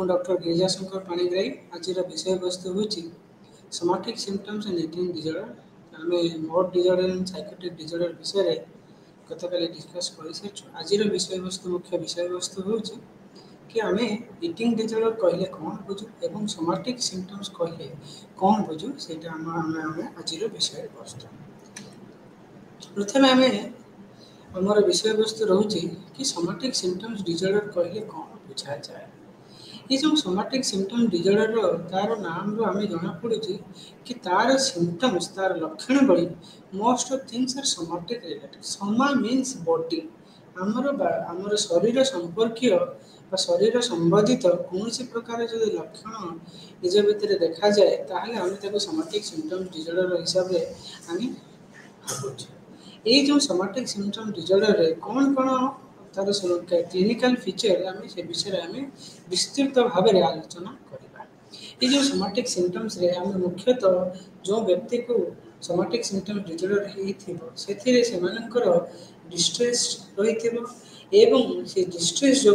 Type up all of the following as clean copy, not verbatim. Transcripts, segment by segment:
Doctor Girijashankar Panigrahi आज विषय वस्तु हूँ somatic symptoms and eating disorder आम mood disorder and psychotic disorder विषय गतकाली डिस्कस कर सारी आज विषय वस्तु मुख्य विषय वस्तु हूँ कि आम इटिंग डिजॉर्डर कहले कौन बुझू एवं सोमाटिक सिम्पटम्स कहले कौन बुझू से आज विषय वस्तु प्रथम आम आमर विषय वस्तु रोचे कि सोमाटिक सिम्पटम्स डिजॉर्डर कहले कौन बुझा जाए। ये जो सोमाटिक सिम्पटम डिजॉर्डर तार नाम रू आम जना पड़ू कि तार सिम्पटम्स तार लक्षण बड़ी most of things are somatic related. Soma means body आमर शरीर संपर्कीय शरीर संबंधित कौन प्रकार जो लक्षण निज भितर देखा जाए ताहले आम सोमाटिक सिम्पटम डिजॉर्डर हिसाब से आम भावुँ। ये जो सोमाटिक सिम्पटम डिजॉर्डर कौन कौन तार क्लिनिकल फीचर आम से विषय आम विस्तृत भाव में आलोचना करवा। ये जो सोमाटिक सिम्पटम्स आम मुख्यतः जो व्यक्ति को सोमाटिक सिम्पटम डिजॉर्डर होकर डिस्ट्रेस रही एवं से डिस्ट्रेस जो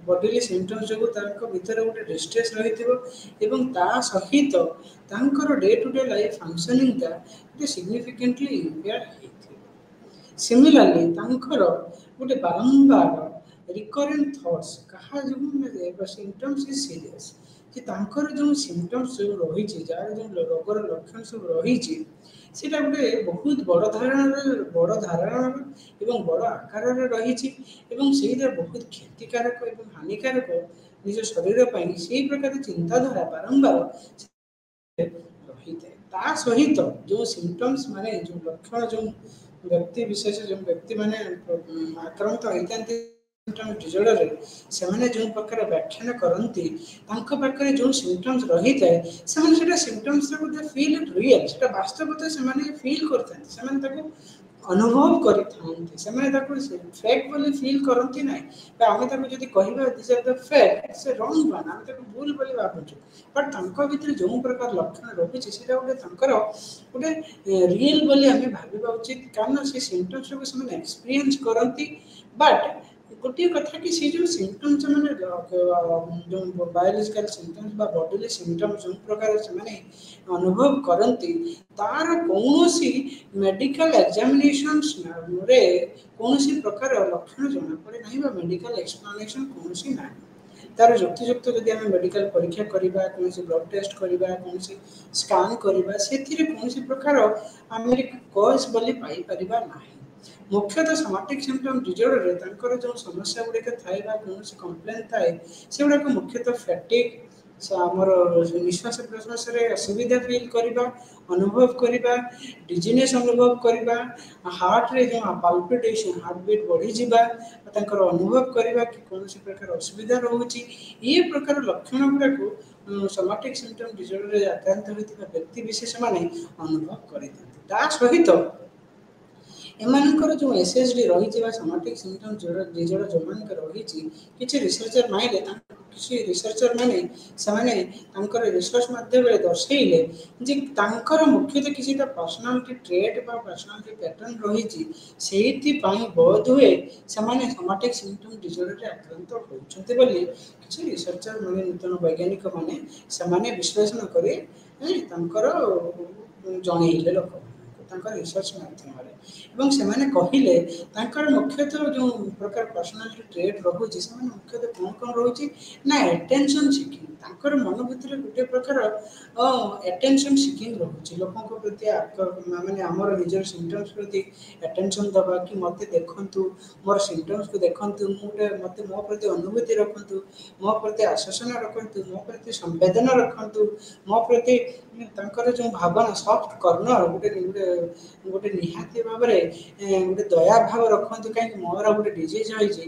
बॉडी सिम्पटम्स जो भीतर गोटे डिस्ट्रेस रही सहित day to day life functioning गोटे सिग्निफिकेंटली इम्पेयर सिमिलरली गोटे बारंबार रिकरेंट थॉट्स कहा जो सिम्पटम्स इज सीरियस कि जो सिम्पटम्स जो रही जार जो रोगर लक्षण सब रही सेटा गोटे बहुत बड़ धारण एवं बड़ आकार रही बहुत क्षतिकारक एवं हानिकारक निज शरीर से प्रकार चिंताधारा बारंबार रही है सहित जो सिम्पटम्स माने जो लक्षण जो व्यक्ति विशेष जो व्यक्ति माने आक्रांत होती डिजॉर्डर से जो प्रकार व्याख्यान करती पाखे जो सिम्पटम्स रही है से सिम्पटम्स फील इट रियल से वास्तवता से फील करते अनुभव करते फेक बोली फील करती ना आम जब कह दिस आर द फेक से रंग वन आम भूल बोली भावुँ बट भीतर जो प्रकार लक्षण रही है गोटे गोटे रियल बोली आम भावा उचित कारण से सिम्पटम्स को एक्सपीरियंस करती बट गोटे कथा कि सी जो सिम्पटम्स मैंने जो बायोलॉजिकल सिम्पटम्स बॉडी सिम्पटम्स जो प्रकार से अनुभव करती तार कौन मेडिकल एग्जामिनेशंस रे कौन प्रकार लक्षण जना पड़े ना मेडिकल एक्सप्लेनेशन कौन ना तार युक्तियुक्त जब आम मेडिकल परीक्षा करवा कौन ब्लड टेस्ट करवा कौन स्कान करवा से कौन प्रकार आम कज बोली पाई ना मुख्यतः सोमाटिक सिम्पटम डिजॉर्डर जो समस्या गुड़िक थाए कौन कंप्लेन थाए से गुड़ाक मुख्यतः फैटिक आमर निश्वास प्रश्वास असुविधा फील करवा अनुभव करवा डिजीनेस अनुभव करवा हार्ट रे जो पाल्पिटेशन हार्ट बीट बढ़ी जावा अनुभव करवा कि कौन प्रकार असुविधा रोचे ये प्रकार लक्षण गुड़ाक सोमाटिक सिम्पटम डिजॉर्डर आक्रांत होता व्यक्ति विशेष माने अनुभव करते सहित एमानकर जो एसएसडी रही सोमाटिक सिम्पटम डिजॉर्डर जो मान रही किसी रिसर्चर माइले किसी रिसर्चर माने रिसर्च माध्यम दर्शेले जे मुख्यतः किसी पर्सनालिटी ट्रेट बा पर्सनालिटी पैटर्न रही से बोध हुए से सोमाटिक सिम्पटम डिजॉर्डर आक्रांत होती बोली किसी रिसर्चर माने नूतन वैज्ञानिक माने विश्लेषण करे जनइले लोक रिसर्च माध्यम से कहले मुख्यतः जो प्रकार पर्सनालिटी ट्रेट रोचे से मुख्यतः कौन कौन रोचे ना एटेंशन सिकिंग मन भर गोटे प्रकार एटेंशन सिकिंग रोचे लोकों प्रति माने आमर निजर सिम्पटम्स प्रति एटेंशन दबा कि मत देखु मोर सिम्पटम्स को देखु मत मो प्रति अनुभूति रखु मो प्रति आश्वासन रखु मो प्रति संवेदना रखु मो प्रति जो भावना सॉफ्ट कर्नर गोटे गोटे निहाती भाव में गोटे दया भाव रखु कहीं मोर गोटे डिजीज होती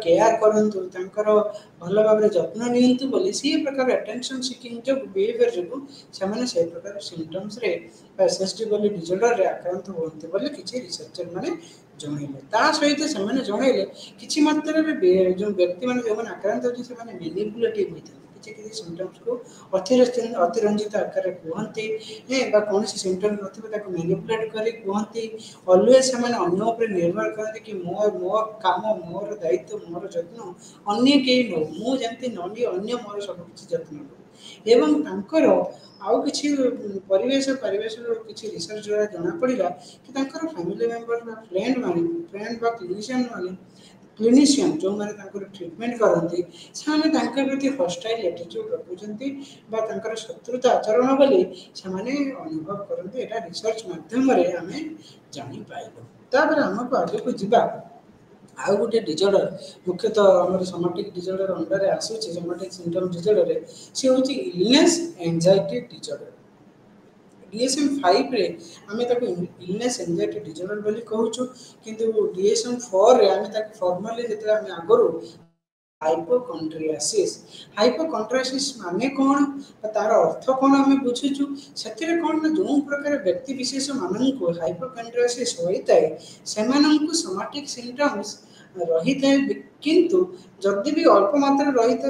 केयर करूँ भल भाव जत्न नियंतु बोली सी प्रकार एटेंशन सिकिंग जो बिहेवियर जो से प्रकार सिम्पटम्स एसएसडी बोली डिजॉर्डर आक्रांत होती बोले किसी रिसर्चर मैंने जनइले सहित से जनइले किसी मात्रा जो व्यक्ति मैंने जो आक्रांत होती मैनिपुलेटिव होती କିଛି ସିମ୍ପଟମ୍ସ को अतिरंजित आकार कहते कौन सिम्पटम नथिबा मैनिपुलेट कर कहते अलवेज से अन्य उपर निर्भर करते कि मो मो काम मोर दायित्व मोर जत्न अन्य कहीं नौ मुझे नली अन्य मोर सब किसी जत्न नौ एवं तांकर आउ किसी परिवेश किसी रिसर्च द्वारा जना पड़ा कि तांकर फैमिली मेंबर फ्रेंड क्लिनिशियन माने क्लिनिशियन जो मैंने ट्रिटमेंट करती से प्रति हस्टाइल एटीट्यूड रखुच्च शत्रुता आचरण बोली से अनुभव करते यहाँ रिसर्च मध्यम आम जापार आमको आगे को जीवा आउ गोटे डिजर्डर मुख्यतः आम सोमाटिक डिजर्डर अंडर आसूँ सोमाटिक सिम्पटम डिजर्डर सी हूँ इलनेस एंजाइटी डिजर्डर DSM-5 रे आमे ताको इलनेस एंजाइटी डिजर्डर बोली कहूछु किंतु DSM-4 रे आमे ताको फॉर्मली जेतला आमे आगरो हाइपोकंड्रियासिस माने कौन तार अर्थ कौन आम बुझीचु से कौन ना जो प्रकार व्यक्ति विशेष मानू हाइपोकंड्रियासिस होता है से सोमाटिक सिम्पटम्स रही था किंतु जदि भी अल्प मात्रा रही था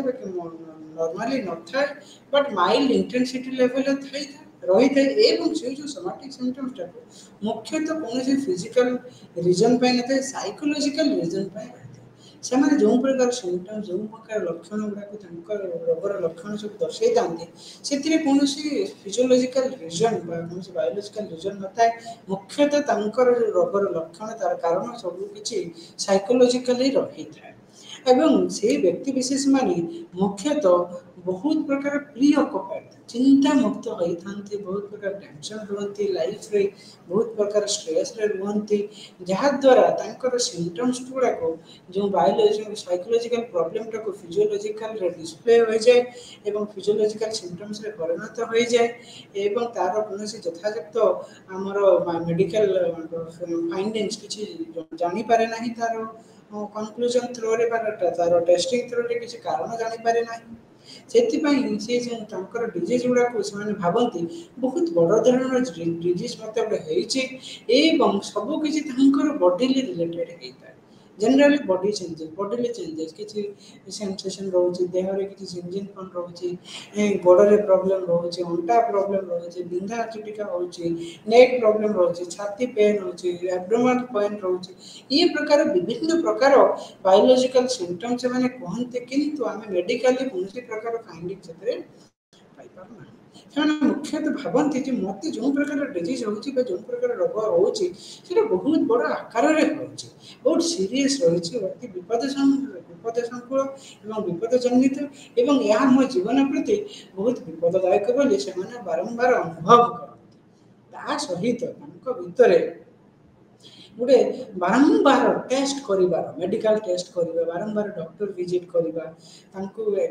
नॉर्मली न था बट माइल्ड इंटेंसिटी लेवल था रही थे एवं से जो सोमाटिक सिम्पटम्स मुख्यतः कौन फिजिकल रीजन पे न साइकोलॉजिकल रीजन पे से जो प्रकार सिम्पटम्स जो प्रकार लक्षण गुड़ाक रोगर लक्षण सब दर्शाई था से कौन फिजियोलॉजिकल रीजन कौन बायोलॉजिकल रीजन न था मुख्यतः रोगर लक्षण तार कारण सबकि साइकोलॉजिकली रही था एवं से व्यक्ति विशेष माने मुख्यतः बहुत प्रकार प्री ऑक्युपाइड चिंता मुक्त होता बहुत प्रकार टेंशन रुहति लाइफ रे बहुत प्रकार स्ट्रेस रे रुहति जहाद्वारा सिम्पटम्स गुड़ाक जो बायोलॉजिकल साइकोलॉजिकल प्रॉब्लम टाको फिजियोलॉजिकल रे डिस्प्ले हो जाए एवं फिजियोलॉजिकल सिम्पटम्स रे परिणत हो जाए एवं तार कौन यथायुक्त आमर मेडिकल फाइंडिंग्स किसी जानी पारे नहीं तार कंक्लूजन थ्रो रे तार टेस्टिंग थ्रो रे किसी कारण जानी पारे नहीं से डिजीज गुड़ाक भावती बहुत बड़ धरण डिजीज मत सबकि बॉडीली रिलेटेड होता है जनरली बॉडी चेंजेस किसी सेंसेशन रोचे देहरे किसी सिंजिनपन रोचे गोड़े प्रॉब्लम रोचे अंटा प्रॉब्लम रोचे बिंधा चुटिका होचे नेक प्रॉब्लम रोचे छाती पेन होचे एब्डोमेन पेन रोचे ये प्रकार विभिन्न प्रकार बायोलॉजिकल सिम्पटम्स से कहते किंतु आम मेडिकली कौन प्रकार फाइंडिंग से मुख्यतः भावती कि मत जो प्रकार डिजीज हो जो प्रकार रोग हो बहुत बड़ आकार बहुत सीरीयस रही अति विपद विपद जनित एवं यह मो जीवन प्रति बहुत विपददायक बोली से बारंबार अनुभव करते सहित भितर गोटे बारंबार टेस्ट करिबार मेडिकल टेस्ट करिबा बारंबार डॉक्टर विजिट करिबा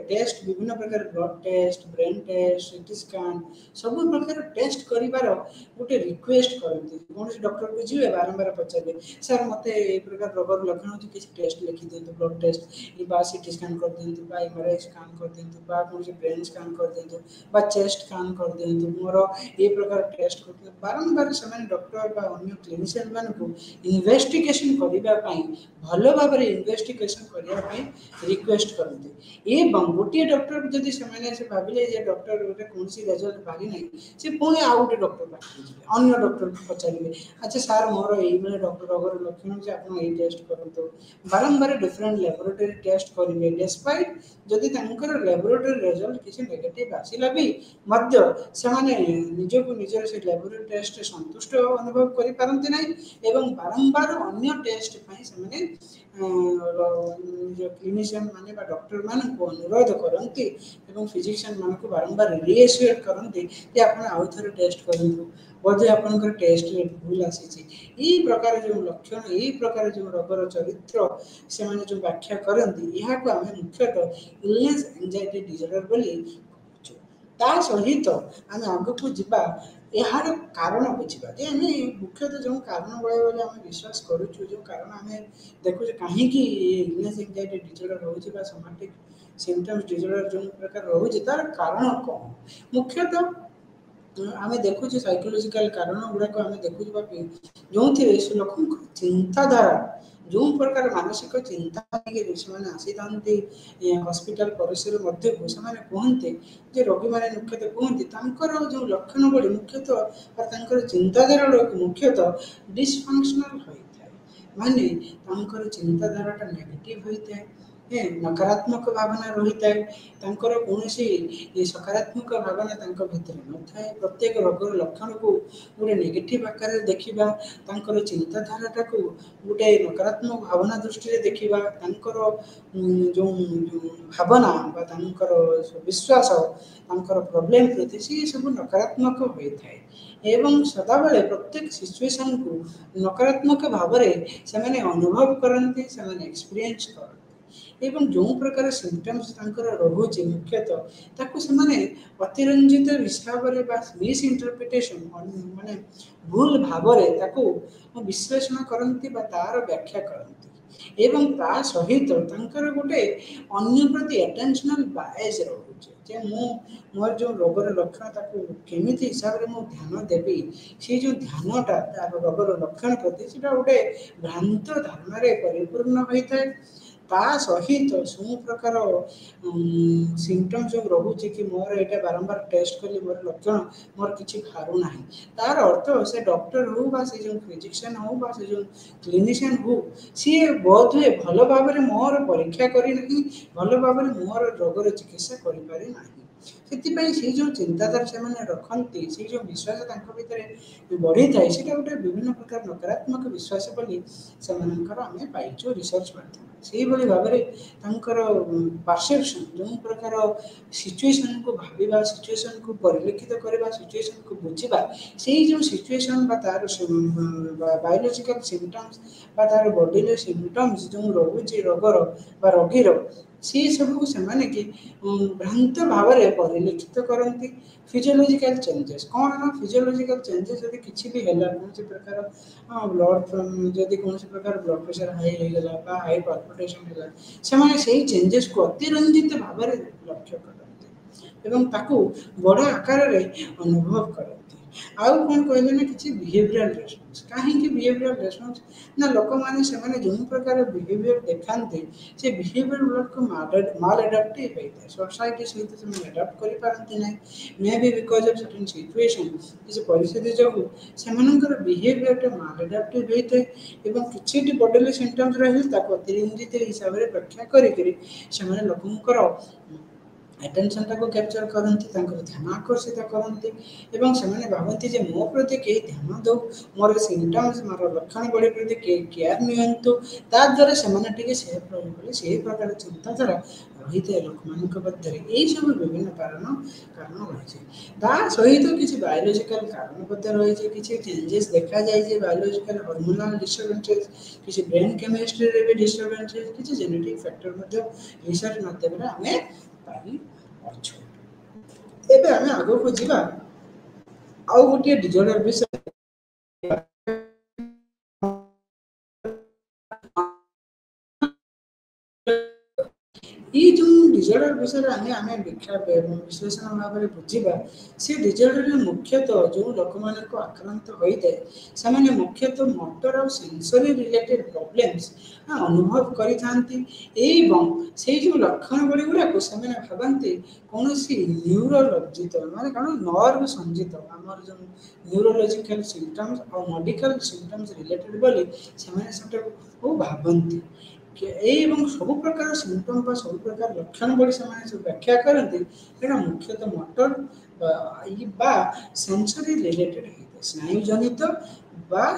टेस्ट विभिन्न प्रकार blood test brain test CT scan सब प्रकार टेस्ट करिबार गोटे रिक्वेस्ट करते कौन डॉक्टर को जीवे बारंबार पचारे सर मत ये प्रकार रोगर लक्षण हो किसी टेस्ट लिखि दिंतु ब्लड टेस्ट बा सीटी स्कैन कर दिंतु बा एमआरआई स्कैन कर दिंतु बा कौन ब्रेन स्कैन कर दिंतु बा चेस्ट स्कैन कर दिंतु मोर ये प्रकार टेस्ट कर बारंबार से डॉक्टर बा अन्य क्लिनिशियन मानक इन्वेस्टिगेशन करने भल भाव इन्वेस्टिगेशन करने रिक्वेस्ट करते एवं गोटे डॉक्टर जदि से भाविले डॉक्टर गोटे कौन रिजल्ट बाहरी ना से पुणी आउ गोटे डॉक्टर पाखे अन्य डॉक्टर को पचारे अच्छा सार मोर ये डॉक्टर रोगर लक्षण हो आप टेस्ट करूँ बारंबार डिफरेंट लैबोरेटरी टेस्ट करेंगे डेस्पाइट जदि लैबोरेटरी रिजल्ट किसी नेगेटिव आसला भी निजक निजर से लैबोरेटरी टेस्ट संतुष्ट अनुभव करें बारंबार अन्य टेस्ट क्लिनिशियन माने डॉक्टर मान को अनुरोध करते फिजिशियन मान को बारंबार रिएश्योर करते आउ थे टेस्ट करूँ बोधे आपंकर टेस्ट भूल आसी प्रकार जो लक्षण यही प्रकार जो रोगर चरित्र से जो व्याख्या करती यहाँ को आम मुख्यतः इलनेस एंजाइटी डिसऑर्डर बोली ता सहित आम आग को जीवा यार कारण बुझा जे आम मुख्यतः जो कारण बोले आम विश्वास करुचु जो कारण आम देखु कहीं इलनेस एंजाइटी डिसऑर्डर रोचे सोमाटिक सिम्पटम्स डिसऑर्डर जो प्रकार रोचे तार कारण कौन मुख्यतः आम देखु साइकोलॉजिकल कारण गुड़ाक आम देखु जो लोक चिंताधारा जो प्रकार मानसिक चिंता से आसी हॉस्पिटल परिसर मध्य कहते जे रोगी मैंने मुख्यतः कहते जो लक्षण गुड़ी मुख्यतः चिंताधारा मुख्यतः डिसफंक्शनल होता है माने चिंताधारा नेगेटिव होता है नकारात्मक भावना रही है कौन सकारात्मक भावना भितर न था प्रत्येक रोगर लक्षण को गोटे नेगेटिव आकार देखा चिंताधारा को गोटे नकारात्मक भावना दृष्टि देखा जो भावना विश्वास प्रोब्लेम प्रति सी सब नकारात्मक होता है एवं सदाबले प्रत्येक सिचुएशन को नकारात्मक भाव से अनुभव करते एक्सपीरियंस करते एवं जो प्रकार सिम्पटम्स रोचे मुख्यतः ताकू से अतिरंजित हिसाब से मिस इंटरप्रिटेशन माने भूल भाव विश्लेषण करती तार व्याख्या करती एवं ता सहित गोटे अन्य प्रति अटेंशनल बायस रोचे जे मोर जो रोगर लक्षण केमी हिसाब से मुझे ध्यान देवी से जो ध्यानटा तार रोगर लक्षण प्रति गोटे भ्रांत धारणा परिपूर्ण होता है ता सहित सब प्रकार सिम्पटम्स जो रोचे कि मोर ये बारंबार टेस्ट कली मोर लक्षण मोर किसी बाहर ना तार अर्थ से डॉक्टर हो बा से जो फिजिशियन हो बा से जो क्लिनिशियन हो सी बहुत हुए भल भाव में मोर परीक्षा करना भल भाव में मोर रोगर चिकित्सा करें से जो चिंताधारा से रखती से जो विश्वास भर बढ़ी थाए से गोटे विभिन्न प्रकार नकारात्मक विश्वास बोली से आम पाइचु रिसर्च माध्यम से भाव में परसेप्शन जो प्रकार सिचुएशन को भाविबा सिचुएशन को परिलक्षित करवा सिचुएशन को बुझा से जो सिचुएशन तार बायोलॉजिकल सिम्पटम्स तार बॉडी सिम्पटम्स जो रोचे रोगर रोगीर सी सब को सेमाने कि भ्रांत भाव में परिलक्षित करती फिजियोलॉजिकल चेंजेस कौन ना फिजियोलॉजिकल चेंजेस यदि किसी भी है कौन प्रकार ब्लड जदि कौन प्रकार ब्लड प्रेशर हाई होगा हाई पाल्पिटेशन है से चेंजेस को अतिरंजित भाव में लक्ष्य करते एवं ताकू बड़ आकार अनुभव करते आउ कौन कहले ना कि बिहेवियरल रेस्पॉन्स कहीं बिहेवियरल रेस्पॉन्स ना लोक मैंने जो प्रकार बिहेवियर देखाते से बिहेवियर गुड को माल एडाप्टिव होता है सोसाइटी सहित से एडाप्ट करपारती ना may be because of certain situation किसी परिस्थिति जो से बिहेवियर माल एडाप्टिव होता है किसी बॉडी सिम्पटम्स रही अतिरंजित हिसाब से व्याख्या कर लोकंर अटेंशन को कैप्चर करती ध्यान आकर्षित करती से भावती जे मो प्रति कई ध्यान दो मोर सिम्पटम्स मोर लक्षण बड़ी प्रति केयर नियंतु द्वारा से से प्रकार चिंताधारा रही है लोक मध्य यही सब विभिन्न कारण रही सहित किसी बायोलॉजिकल कारण रही किसी चेंजेस देखा जाए बायोलॉजिकल हार्मोनल डिस्टर्बेंसेस किसी ब्रेन केमिस्ट्री भी डिस्टर्बेंसेस किसी जेनेटिक फैक्टर रिसर्च माध्यम आम पाई एबे आमे आगो को जीवा आउ गोटे डिजॉर्डर विषय ये जो डिजॉर्डर विषय आमे आमे विश्लेषण भाव में बुझा से डिजॉर्डर मुख्यतः जो लोक मान को आक्रांत होता है से मुख्यतः मोटर और सेंसरी रिलेटेड प्रॉब्लम्स अनुभव करते से जो लक्षण गुड़ा से भावती कौन न्यूरोलॉजित माने कौन नर्व संजित आमर जो न्यूरोलॉजिकल सिम्पटम्स और मेडिकल सिम्पटम्स रिलेटेड बोली से भावती एवं सब प्रकार सिम्पटम सब प्रकार लक्षण बोली से व्याख्या करते मुख्यतः मोटर सेंसरी रिलेटेड होता है स्नायु जनित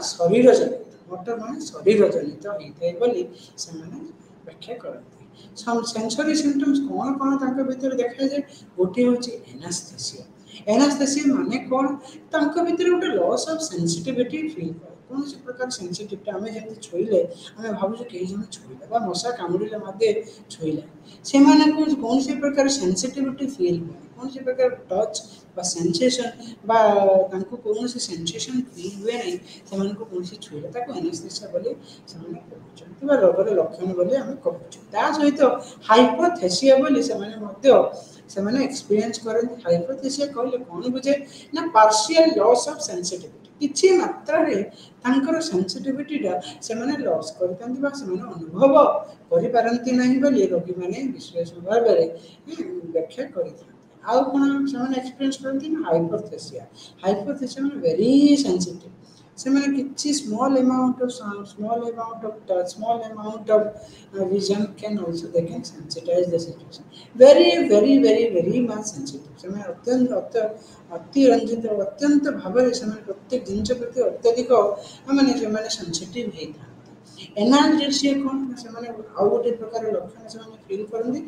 शरीर जनित मोटर मान शरीर जनित होता है बोली से व्याख्या करते सेंसरी सिम्पटम्स कौन कौन भीतर देखा जाए गोटे हूँ एनास्थेसिया एनास्थेसिया माने कौन भीतर गोटे लॉस ऑफ सेंसिटिविटी फील कर कौन प्रकार सेंसिटिविटी आम जमी छुईले आम भावुँ कई जन छुईले मशा कामुड़े छुईले से कौन से प्रकार सेंसिटिविटी फील हुए कौन से प्रकार टच सेंसेशन कौन सेंसेशन फील हुए नहीं से कौन छुईले एनास्थेसिया बोली कहते रोगर लक्षण बोली आम कहूँ ता सहित हाइपोथेसिया बोली से मैंने एक्सपीरियंस करते हाइपोथेसिया कहले कौन बुझे ना पार्शियल लॉस ऑफ सेंसिटिविटी किछि मात्रा रे तांकर सेंसिटिविटीटा से मैंने लॉस करथांती बा से मैंने अनुभव करि पारंती नहीं बोली रोगी माने विश्लेषण भाव रे व्याख्या करिथांती आउ कोन से मैंने एक्सपीरियंस करथि ना हाइपोथेसिया मैंने वेरी सेंसिटिव से मैंने किछि small amount of vision can also they can sensitize the situation very much sensitive से मैंने अति रंजित अत्यंत भाव से प्रत्येक जिनस प्रति अत्यधिक मैंने सेंसिटिव होता एनाल्जेसिया कौन से आउ गोटे प्रकार लक्षण से फिल करते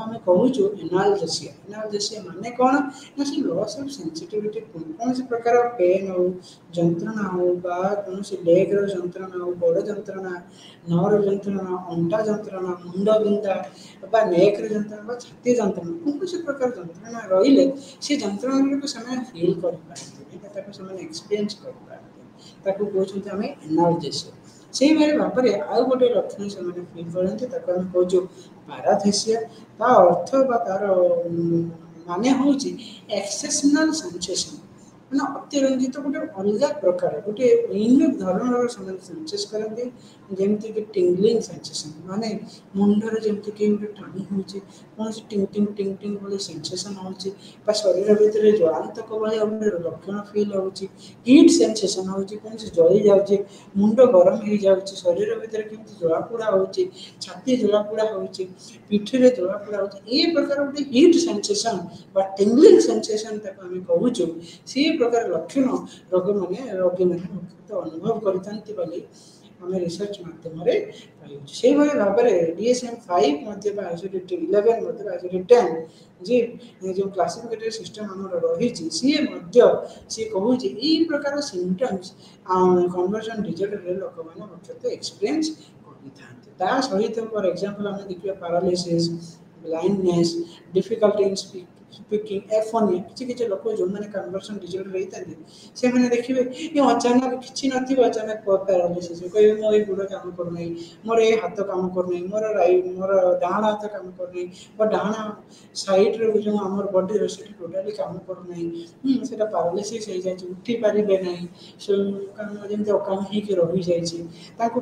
आम कहूँ एनाल्जेसिया माने कौन ना से लॉस ऑफ सेंसिटिविटी कौन से प्रकार पेन हो जंत्रणा हो कौन से लेग जंत्रणा हो गोड़ जंत्रणा नर जंत्रणा अंटा जंत्रणा मुंड बिंधा नेक जंत्रणा छाती जंत्रणा कौन से प्रकार जंत्रणा रही से जंत्रणा को फिल कर एक्सपीरियंस कर कहते आम एनाल्जेसिया से भाई भाव में आउ गोटे लक्षण से फिल करते कहूँ पाराथेसिया अर्थ तार माने हूँ एक्सेसनाल सेंसेशन मैंने अतिरंजित गोटे अलग प्रकार गोटे यूनिक धरण सेंसेस करते जमीक कि टिंगलिंग सेंसेशन माने मुंडर जमीक कि गोटे टाणी हो कौन टिंग टिंग टिंग टिंग भाई सेंसेशन हो शरीर भितर ज्वालांतक भाई लक्षण फिल हो हीट सेंसेशन हो कौन जली जाऊे मुंड गरम हो जाऊे शरीर भितर केमती जलापोड़ा हो छाती जलापोड़ा हो पिठी में जलापोड़ा हो प्रकार गोटे हीट सेंसेशन टिंगलिंग सेंसेशन आम कहूँ से प्रकार लक्षण रोगी मैंने मुख्यतः अनुभव करते आम रिसर्च मध्यम से भाव में DSM-5 आइसोलेटेड 11 आइसोलेटेड 10 जी जो क्लासिफिकेटरी सिस्टम आम रही सी कहूँ ये प्रकार सिम्पटम्स कन्वर्जन डिजर्डर लोक मैंने मुख्यतः एक्सपीरियंस कर सहित फॉर एग्जांपल आम देखिए paralysis blindness difficulty in speaking aphonia किसी लोक जो मैंने कन्वर्जन डिजर्डर होती से मैंने देखिए ये अचानक किसी न अचानक पैरालिसिस कहे मो ये गोड़ काम करना मोर ये हाथ काम करना मोर डाण हाथ काम करना मोर डाण सैड्रे जो आम बडी से टोटाली काम करना से पैरालिसिस हो जाए उठी पारे ना जमी अकाम हो रही जाए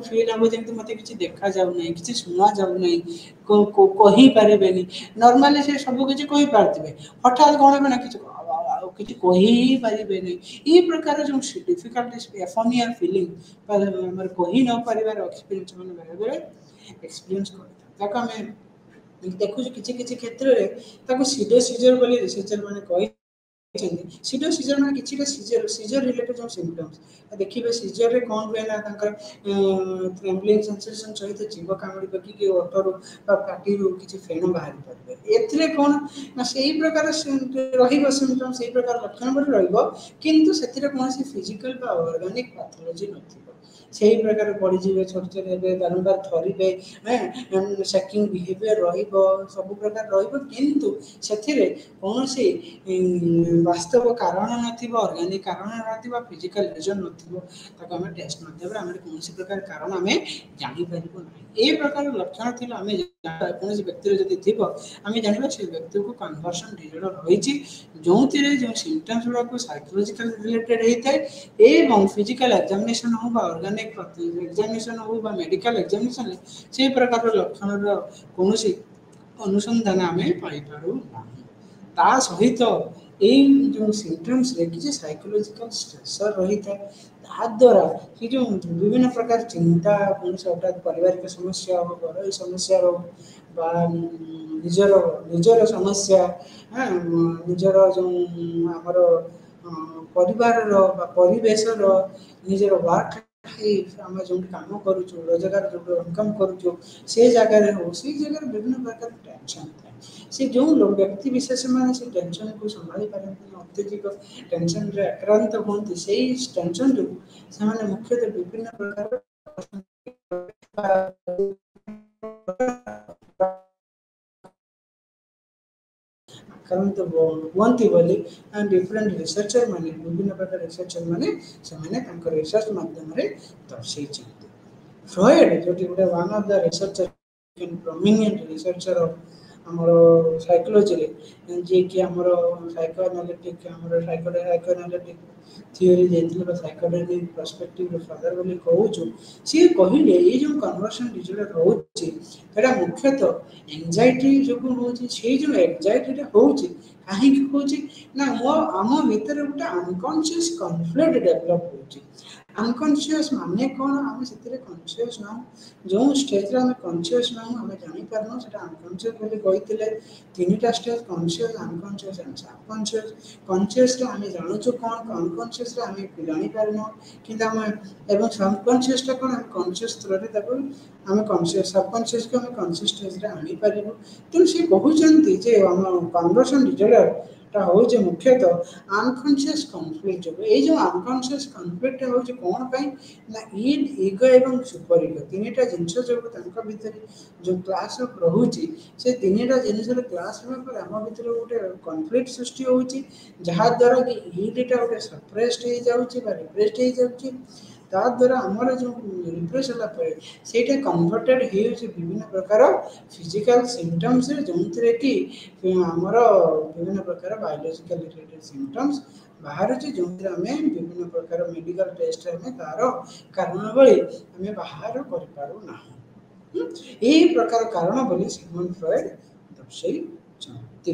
फिल हम जमी मत कि देखा जाऊना कि शुणा जाऊना कहीपरेनि नॉर्मली से सब किसी कहीपे हठात कौन है ना किसी कहीपरे ये प्रकार जो डिफिकल्टी एफोनिया फिलिंग कही न पार एक्सपीरियंस मैंने बेले बेले एक्सपीरियंस कर देखु किसी क्षेत्र में सीडो सीजर बोली रिसर्चर मैंने कही सीडो सीजर मैंने किसी सीजर रिलेटेड जो सिम्पटम्स देखिए सीजर रे कौन हुए ना ट्रेम्बलिंग सेंसेशन सहित जीव कामुड़ी पकि ओठरू पार्टी किसी फेण बाहरी पारे कौन ना से प्रकार सिम्पटम्स से प्रकार लक्षण बड़ी रु से कौन फिजिकल ऑर्गेनिक पैथोलॉजी न से प्रकार बढ़ीजे छोट छोट हे बारंबार थरवे सेकिंग बिहेवियर सब प्रकार रु से कौन वास्तव कारण नर्गानिक कारण ना फिजिकल रिजन नाम टेस्ट मध्यम आम कौन प्रकार कारण आम जापर ना ये प्रकार लक्षण थी आम कौन व्यक्ति जब थी आम जाना से व्यक्ति को कन्वर्सन डिजर्डर रही जो जो सिम्पटम्स गुड़ा साइकोलॉजिकल रिलेटेड होता है फिजिकल एग्जामिनेशन हो ऑर्गेनिक एग्जामिनेशन हो मेडिकल एग्जामिनेशन से प्रकार लक्षण कौन अनुसंधान आम पाइपू ता सहित यही जो सिम्पटम्स किसी साइकोलॉजिकल स्ट्रेसर रही है ताद्वारा कि जो विभिन्न प्रकार चिंता कौन हठात पारिवारिक समस्या हो घर समस्या हो निजर निजर समस्या निजर जो आमर परिवार परिवेश निजर वर्क आम जो कम करूँ रोजगार जो इनकम करूँ से जगार हो से जगह विभिन्न प्रकार टेंशन था से जो लोग व्यक्ति विशेष मैंने से टेंशन को संभाली पारती अत्यधिक टेंशन रे आक्रांत होती से टेंशन जो से मुख्यतः विभिन्न प्रकार आक्रांत हुंती बोली डिफरेंट रिसर्चर माने विभिन्न प्रकार रिसर्चर माने से रिसर्च माध्यम दर्शे फ्रॉयड जो गोटे one of the researcher prominent researcher of ଆମର ସାଇକୋଲୋଜିରେ, ଯିଏକି ଆମର ସାଇକୋଆନାଲିଟିକ୍ ଆମର ସାଇକୋଆନାଲିଟିକ୍ ଥିଓରି ଦେଇଥିଲେ ବା ସାଇକୋଆନାଲିଟିକ୍ ପର୍ସପେକ୍ଟିଭର ଫାଦର ବୋଲି କହୁଛୁ। ସିଏ କହିଲେ ଏଇ ଯେଉଁ କନଭର୍ସନ୍ ଡିଜର୍ଡର ରହୁଛି ସେଇଟା ମୁଖ୍ୟତଃ ଏନ୍ଜାଇଟି ଯୋଗୁଁ ହେଉଛି। ସେଇ ଯେଉଁ ଏନ୍ଜାଇଟିଟା ହେଉଛି କାହିଁକି ହେଉଛି ନା ଆମ ଭିତରେ ଗୋଟେ ଅନକନସିୟସ୍ କନଫ୍ଲିକ୍ଟ ଡେଭଲପ୍ ହେଉଛି। ଅନକନସିୟସ୍ ମାନେ କ'ଣ, ଆମେ ସେଥିରେ କନସିୟସ୍ ନାହୁଁ। ଯେଉଁ ଷ୍ଟେଜ୍ରେ ଆମେ କନସିୟସ୍ ନାହୁଁ ଆମେ ଜାଣିପାରୁନୁ ସେଇଟା ଅନକନସିୟସ୍ ବୋଲି କହିଥିଲେ। ତିନିଟା ଷ୍ଟେଜ୍ କନସିୟସ୍, ଅନକନସିୟସ୍ ଆଣ୍ଡ ସବକନସିୟସ୍। କନସିୟସ୍ରେ ଆମେ ଜାଣୁଛୁ କ'ଣ, ଅନକନସିୟସ୍ରେ ଆମେ ଜାଣିପାରୁନୁ। କିନ୍ତୁ ଆମେ ଏବଂ ସବକନସିୟସ୍ଟା କ'ଣ, ଆମେ କନସିୟସ୍ ଥ୍ରୋରେ ତାକୁ ଆମେ କନସିୟସ୍ ସବକନସିୟସ୍କୁ ଆମେ କନସିୟସ୍ ଷ୍ଟେଜ୍ରେ ଆଣିପାରିବୁ। ତେଣୁ ସେ କହୁଛନ୍ତି ଯେ ଆମ କନଭର୍ସନ୍ ଡିଜର୍ଡରଟା ହେଉଛି ମୁଖ୍ୟତଃ ଅନକନସିୟସ୍ କନଫ୍ଲିକ୍ଟ ଯୋଗୁଁ। ଏଇ ଯେଉଁ ଅନକନସିୟସ୍ କନଫ୍ଲିକ୍ଟଟା ହେଉଛି କ'ଣ ପାଇଁ ନା ଇଡ୍, ଇଗୋ ଏବଂ ସୁପର ଇଗୋ ତିନିଟା ଜିନିଷ ଯୋଗୁଁ ତାଙ୍କ ଭିତରେ ଯେଉଁ କ୍ଲାସ୍ ଅଫ୍ ରହୁଛି, ସେ ତିନିଟା ଜିନିଷର କ୍ଲାସ୍ ହେବା ପରେ ଆମ ଭିତରେ ଗୋଟେ କନଫ୍ଲିକ୍ଟ ସୃଷ୍ଟି ହେଉଛି, ଯାହାଦ୍ୱାରା କି ଇଡ୍ଟା ଗୋଟେ ସପ୍ରେସ୍ଡ ହେଇଯାଉଛି ବା ରିପ୍ରେସ୍ଡ ହେଇଯାଉଛି। ତାଦ୍ୱାରା ଆମର ଯେଉଁ ରିପ୍ରେସ୍ ହେଲା ପରେ ସେଇଟା କନଭର୍ଟେଡ୍ ହେଇଯାଉଛି ବିଭିନ୍ନ ପ୍ରକାର ଫିଜିକାଲ ସିମ୍ପଟମ୍ସରେ, ଯେଉଁଥିରେ କି ଆମର ବିଭିନ୍ନ ପ୍ରକାର ବାୟୋଲୋଜିକାଲ ରିଲେଟେଡ୍ ସିମ୍ପଟମ୍ସ ବାହାରୁଛି, ଯେଉଁଥିରେ ଆମେ ବିଭିନ୍ନ ପ୍ରକାର ମେଡିକାଲ ଟେଷ୍ଟରେ ଆମେ ତାର କାରଣାବଳୀ ଆମେ ବାହାର କରିପାରୁନାହୁଁ। ଏହି ପ୍ରକାର କାରଣ ବୋଲି ସିଗମଣ୍ଡ ଫ୍ରଏଡ୍ ଦର୍ଶାଇଛନ୍ତି।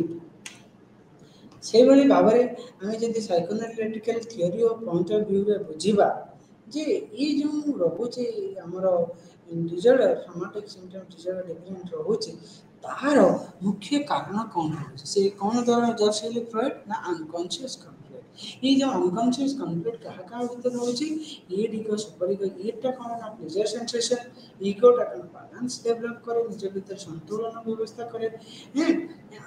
ସେଇଭଳି ଭାବରେ ଆମେ ଯଦି ସାଇକୋଆନାଲିଟିକାଲ ଥିଓରି ଓ ପଏଣ୍ଟ ଅଫ୍ ଭ୍ୟୁରେ ବୁଝିବା ଯେ ଏଇ ଯେଉଁ ରହୁଛି ଆମର ଡିଜର୍ଡର, ସୋମାଟିକ୍ ସିମ୍ପଟମ୍ ଡିଜର୍ଡର ଡିଫରେଣ୍ଟ ରହୁଛି, ତାହାର ମୁଖ୍ୟ କାରଣ କ'ଣ ରହୁଛି? ସେ କ'ଣ ଦ୍ୱାରା ଦର୍ଶାଇଲେ ଫ୍ରଏଡ୍ ନା ଅନକନସିୟସ୍ କନଫ୍ଲିକ୍ଟ। ଏଇ ଯେଉଁ ଅନକନସିୟସ୍ କନଫ୍ଲିକ୍ଟ କାହା କାହା ଭିତରେ ରହୁଛି? Id, ego, super ego. ଇଡ୍ଟା କ'ଣ ନା ପ୍ଲେଜର ସେନ୍ସେସନ୍, ଇଗୋଟା କ'ଣ ବାଲାନ୍ସ ଡେଭଲପ୍ କରେ, ନିଜ ଭିତରେ ସନ୍ତୁଳନ ବ୍ୟବସ୍ଥା କରେ। ହେଁ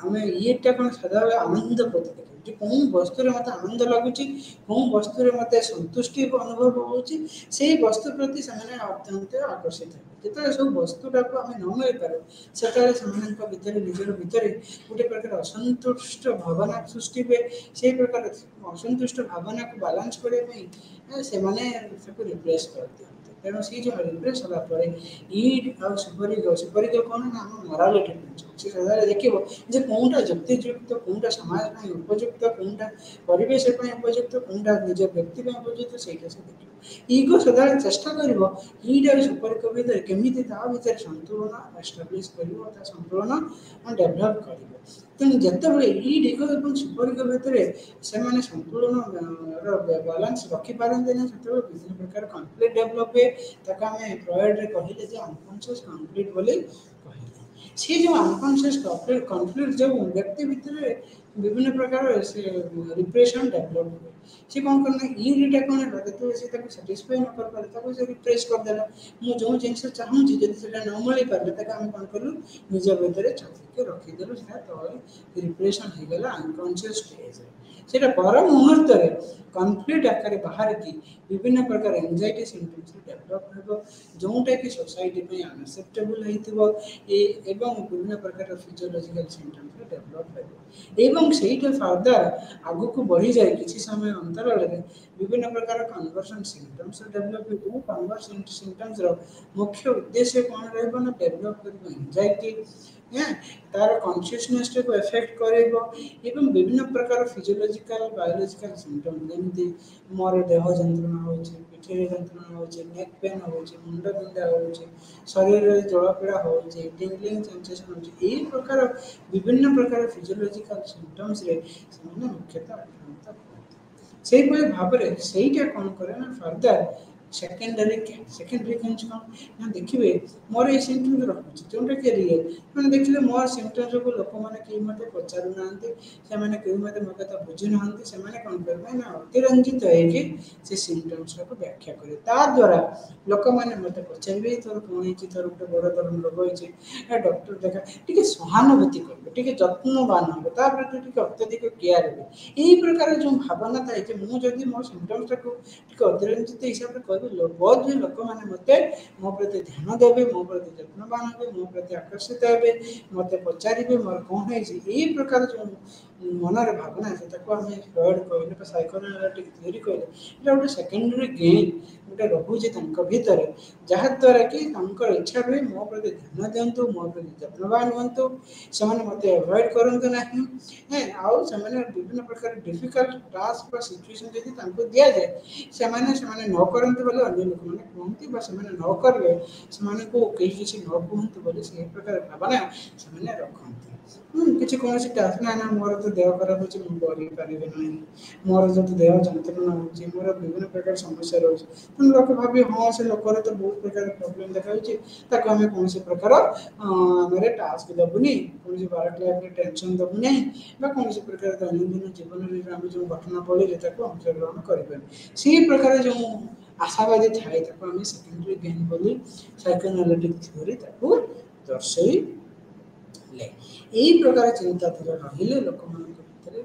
ଆମେ ଇଏଟା କ'ଣ ସଦାବେଳେ ଆନନ୍ଦ ପ୍ରତି ଦେଖେ, ଯେ କେଉଁ ବସ୍ତୁରେ ମୋତେ ଆନନ୍ଦ ଲାଗୁଛି, କେଉଁ ବସ୍ତୁରେ ମୋତେ ସନ୍ତୁଷ୍ଟି ଅନୁଭବ ହେଉଛି, ସେଇ ବସ୍ତୁ ପ୍ରତି ସେମାନେ ଅତ୍ୟନ୍ତ ଆକର୍ଷିତ ହେବେ। ଯେତେବେଳେ ସବୁ ବସ୍ତୁଟାକୁ ଆମେ ନ ମିଳିପାରୁ ସେତେବେଳେ ସେମାନଙ୍କ ଭିତରେ ନିଜର ଭିତରେ ଗୋଟେ ପ୍ରକାର ଅସନ୍ତୁଷ୍ଟ ଭାବନା ସୃଷ୍ଟି ହୁଏ। ସେହି ପ୍ରକାର ଅସନ୍ତୁଷ୍ଟ ଭାବନାକୁ ବାଲାନ୍ସ କରିବା ପାଇଁ ସେମାନେ ତାକୁ ରିପ୍ଲେସ୍ କରିଦିଅନ୍ତି। ତେଣୁ ସେଇ ଯେଉଁ ରିପ୍ଲେସ୍ ହେଲା ପରେ ଇଡ୍ ଆଉ ସୁପର ଇଗୋ କ'ଣ ନା ଆମ ମୋରାଲିଟି ପ୍ରିନ୍ସିପଲ୍। ସେ ସଦାବେଳେ ଦେଖିବ ଯେ କେଉଁଟା ଯୁକ୍ତିଯୁକ୍ତ, କେଉଁଟା ସମାଜ ପାଇଁ ଉପଯୁକ୍ତ, କେଉଁଟା ପରିବେଶ ପାଇଁ ଉପଯୁକ୍ତ, କେଉଁଟା ନିଜ ବ୍ୟକ୍ତି ପାଇଁ ଉପଯୁକ୍ତ, ସେଇଟା ସେ ଦେଖିବ। ଇଗୋ ସଦାବେଳେ ଚେଷ୍ଟା କରିବ ଇଡ୍ ଆଉ ସୁପର ଇଗୋ ଭିତରେ କେମିତି ତା ଭିତରେ ସନ୍ତୁଳନ ଏଷ୍ଟାବ୍ଲିଶ୍ କରିବ, ତା ସନ୍ତୁଳନ ଡେଭଲପ୍ କରିବ। ତେଣୁ ଯେତେବେଳେ ଇଡ୍, ଇଗୋ ଏବଂ ସୁପର ଇଗୋ ଭିତରେ ସେମାନେ ସନ୍ତୁଳନର ବାଲାନ୍ସ ରଖିପାରନ୍ତି ନା, ସେତେବେଳେ ବିଭିନ୍ନ ପ୍ରକାର କନଫ୍ଲିକ୍ଟ ଡେଭଲପ୍ ହୁଏ। ତାକୁ ଆମେ ଫ୍ରଏଡ୍ରେ କହିଲେ ଯେ ଅନକନସିୟସ୍ କନଫ୍ଲିକ୍ଟ ବୋଲି କହିଲେ। ସେ ଯେଉଁ ଅନକନସିୟସ୍ କନଫ୍ଲିକ୍ଟ ଯୋଗୁଁ ବ୍ୟକ୍ତି ଭିତରେ ବିଭିନ୍ନ ପ୍ରକାର ସେ ରିପ୍ରେସନ୍ ଡେଭଲପ୍ ହୁଏ। ସେ କ'ଣ କରେ ନା ଇଡ୍ଟା କ'ଣ ହେଲା, ଯେତେବେଳେ ସେ ତାକୁ ସାଟିସ୍ଫାଏ ନ କରିପାରେ ତାକୁ ସେ ରିପ୍ରେସ୍ କରିଦେଲା। ମୁଁ ଯେଉଁ ଜିନିଷ ଚାହୁଁଛି ଯଦି ସେଇଟା ନ ମିଳିପାରିଲେ ତାକୁ ଆମେ କ'ଣ କଲୁ, ନିଜ ଭିତରେ ଚାପିକି ରଖିଦେଲୁ, ସେଇଟା ତଳେ ରିପ୍ରେସନ୍ ହେଇଗଲା ଅନକନସିୟସ୍ ଷ୍ଟେଜ୍ରେ। ସେଇଟା ପର ମୁହୂର୍ତ୍ତରେ କନଫ୍ଲିକ୍ଟ ଆକାରରେ ବାହାରିକି ବିଭିନ୍ନ ପ୍ରକାର ଏନ୍ଜାଇଟି ସିମ୍ପଟମ୍ସ ଡେଭଲପ୍ ହେବ, ଯେଉଁଟାକି ସୋସାଇଟି ପାଇଁ ଅନଆକ୍ସେପ୍ଟେବଲ୍ ହେଇଥିବ ଏବଂ ବିଭିନ୍ନ ପ୍ରକାର ଫିଜିଓଲୋଜିକାଲ ସିମ୍ପଟମ୍ସ ଡେଭଲପ୍ ହେବ। ଏବଂ ସେଇଟା ଫର୍ଦର ଆଗକୁ ବଢ଼ିଯାଏ କିଛି ସମୟ ଅନ୍ତରାଳରେ ବିଭିନ୍ନ ପ୍ରକାର କନଭର୍ସନ୍ ସିମ୍ପଟମ୍ସ ଡେଭଲପ୍ ହେବ। କନଭର୍ସନ୍ ସିମ୍ପଟମ୍ସର ମୁଖ୍ୟ ଉଦ୍ଦେଶ୍ୟ କ'ଣ ରହିବ ନା ଡେଭଲପ୍ କରିବ ଏନ୍ଜାଇଟି, ତାର କନସିୟସନେସଟାକୁ ଏଫେକ୍ଟ କରାଇବ ଏବଂ ବିଭିନ୍ନ ପ୍ରକାର ଫିଜିଓଲୋଜିକାଲ ବାୟୋଲୋଜିକାଲ ସିମ୍ପଟମ୍, ଯେମିତି ମୋର ଦେହ ଯନ୍ତ୍ରଣା ହେଉଛି, ପିଠିରେ ଯନ୍ତ୍ରଣା ହେଉଛି, ନେକ୍ ପେନ୍ ହେଉଛି, ମୁଣ୍ଡ ବିନ୍ଧା ହେଉଛି, ଶରୀରରେ ଜଳପୀଡ଼ା ହେଉଛି, ଟିଙ୍ଗଲିଂ ସେନ୍ସେସନ୍ ହେଉଛି, ଏହି ପ୍ରକାର ବିଭିନ୍ନ ପ୍ରକାର ଫିଜିଓଲୋଜିକାଲ ସିମ୍ପଟମ୍ସରେ ସେମାନେ ମୁଖ୍ୟତଃ ଆକ୍ରାନ୍ତ ହୁଅନ୍ତି। ସେହିଭଳି ଭାବରେ ସେଇଟା କ'ଣ କରେ ନା ଫର୍ଦର ସେକେଣ୍ଡାରୀ କେସ୍ କ'ଣ ନା ଦେଖିବେ ମୋର ଏଇ ସିମ୍ପଟମ୍ସ ରହୁଛି, ଯେଉଁଟାକି ରିଏଲ୍। ମାନେ ଦେଖିଲେ ମୋର ସିମ୍ପଟମ୍ସ ଯୋଗୁଁ ଲୋକମାନେ କେହି ମୋତେ ପଚାରୁନାହାନ୍ତି, ସେମାନେ କେହି ମୋତେ ମୋ କଥା ବୁଝୁନାହାନ୍ତି। ସେମାନେ କ'ଣ କରିବେ ନା ଅତିରଞ୍ଜିତ ହେଇକି ସେ ସିମ୍ପଟମ୍ସଟାକୁ ବ୍ୟାଖ୍ୟା କରିବେ। ତାଦ୍ୱାରା ଲୋକମାନେ ମୋତେ ପଚାରିବେ ତୋର କ'ଣ ହେଇଛି, ତୋର ଗୋଟେ ବଡ଼ ଧରଣର ରୋଗ ହେଇଛି, ଡକ୍ଟର ଦେଖା, ଟିକେ ସହାନୁଭୂତି କରିବେ, ଟିକେ ଯତ୍ନବାନ ହେବେ, ତା ପ୍ରତି ଟିକେ ଅତ୍ୟଧିକ କେୟାର ହେବେ। ଏହି ପ୍ରକାର ଯେଉଁ ଭାବନା ଥାଏ ଯେ ମୁଁ ଯଦି ମୋ ସିମ୍ପଟମ୍ସଟାକୁ ଟିକେ ଅତିରଞ୍ଜିତ ହିସାବରେ କହିବି, ବହୁତ ବି ଲୋକମାନେ ମୋତେ ମୋ ପ୍ରତି ଧ୍ୟାନ ଦେବେ, ମୋ ପ୍ରତି ଯତ୍ନବାନ ହେବେ, ମୋ ପ୍ରତି ଆକର୍ଷିତ ହେବେ, ମୋତେ ପଚାରିବେ ମୋର କ'ଣ ହେଇଛି। ଏହି ପ୍ରକାର ଯେଉଁ ମନରେ ଭାବନା ଅଛି ତାକୁ ଆମେ ଫ୍ରଏଡ୍ କହିଲେ ବା ସାଇକୋଆନାଲିଟିକ୍ ଥିଓରି କହିଲେ ଏଇଟା ଗୋଟେ ସେକେଣ୍ଡାରୀ ଗେନ୍, ଗୋଟେ ରହୁଛି ତାଙ୍କ ଭିତରେ, ଯାହାଦ୍ୱାରା କି ତାଙ୍କର ଇଚ୍ଛା ହୁଏ ମୋ ପ୍ରତି ଧ୍ୟାନ ଦିଅନ୍ତୁ, ମୋ ପ୍ରତି ଯତ୍ନବାନ ହୁଅନ୍ତୁ, ସେମାନେ ମୋତେ ଆଭଏଡ଼ କରନ୍ତୁ ନାହିଁ। ଆଉ ସେମାନେ ବିଭିନ୍ନ ପ୍ରକାର ଡିଫିକଲ୍ଟ ଟାସ୍କ ବା ସିଚୁଏସନ୍ ଯଦି ତାଙ୍କୁ ଦିଆଯାଏ, ସେମାନେ ନ କରନ୍ତୁ ବୋଲି ଅନ୍ୟ ଲୋକମାନେ କୁହନ୍ତି, ବା ସେମାନେ ନ କରିଲେ ସେମାନଙ୍କୁ କେହି କିଛି ନ କୁହନ୍ତୁ ବୋଲି ସେହି ପ୍ରକାର ଭାବନା ସେମାନେ ରଖନ୍ତି। କିଛି କୌଣସି ଟାସ୍କ ନା ମୋର ତ ଦେହ ଖରାପ ଅଛି ମୁଁ କରିପାରିବି ନାହିଁ, ମୋର ଯଦି ଦେହ ଯନ୍ତ୍ରଣା ହେଉଛି, ମୋର ବିଭିନ୍ନ ପ୍ରକାର ସମସ୍ୟା ରହୁଛି, ତେଣୁ ଲୋକ ଭାବି ହଁ ସେ ଲୋକର ତ ବହୁତ ପ୍ରକାର ପ୍ରୋବ୍ଲେମ୍ ଦେଖାଯାଉଛି, ତାକୁ ଆମେ କୌଣସି ପ୍ରକାର ଆମେ ଟାସ୍କ ଦେବୁନି, କୌଣସି ବାରକ୍ଲାସରେ ଟେନସନ୍ ଦେବୁ ନାହିଁ, ବା କୌଣସି ପ୍ରକାର ଦୈନନ୍ଦିନ ଜୀବନରେ ଆମେ ଯେଉଁ ଘଟଣା ପଡ଼ିଲେ ତାକୁ ଅଂଶଗ୍ରହଣ କରିପାରିବୁ। ସେହି ପ୍ରକାର ଯେଉଁ ଆଶାବାଦୀ ଥାଏ ତାକୁ ଆମେ ସେକେଣ୍ଡାରୀ ଗେନ୍ ବୋଲି ସାଇକୋଆନାଲିଟିକ୍ ଥିଓରି ତାକୁ ଦର୍ଶାଇଲେ। ଏହି ପ୍ରକାର ଚିନ୍ତାଧାରା ରହିଲେ ଲୋକମାନଙ୍କ ଭିତରେ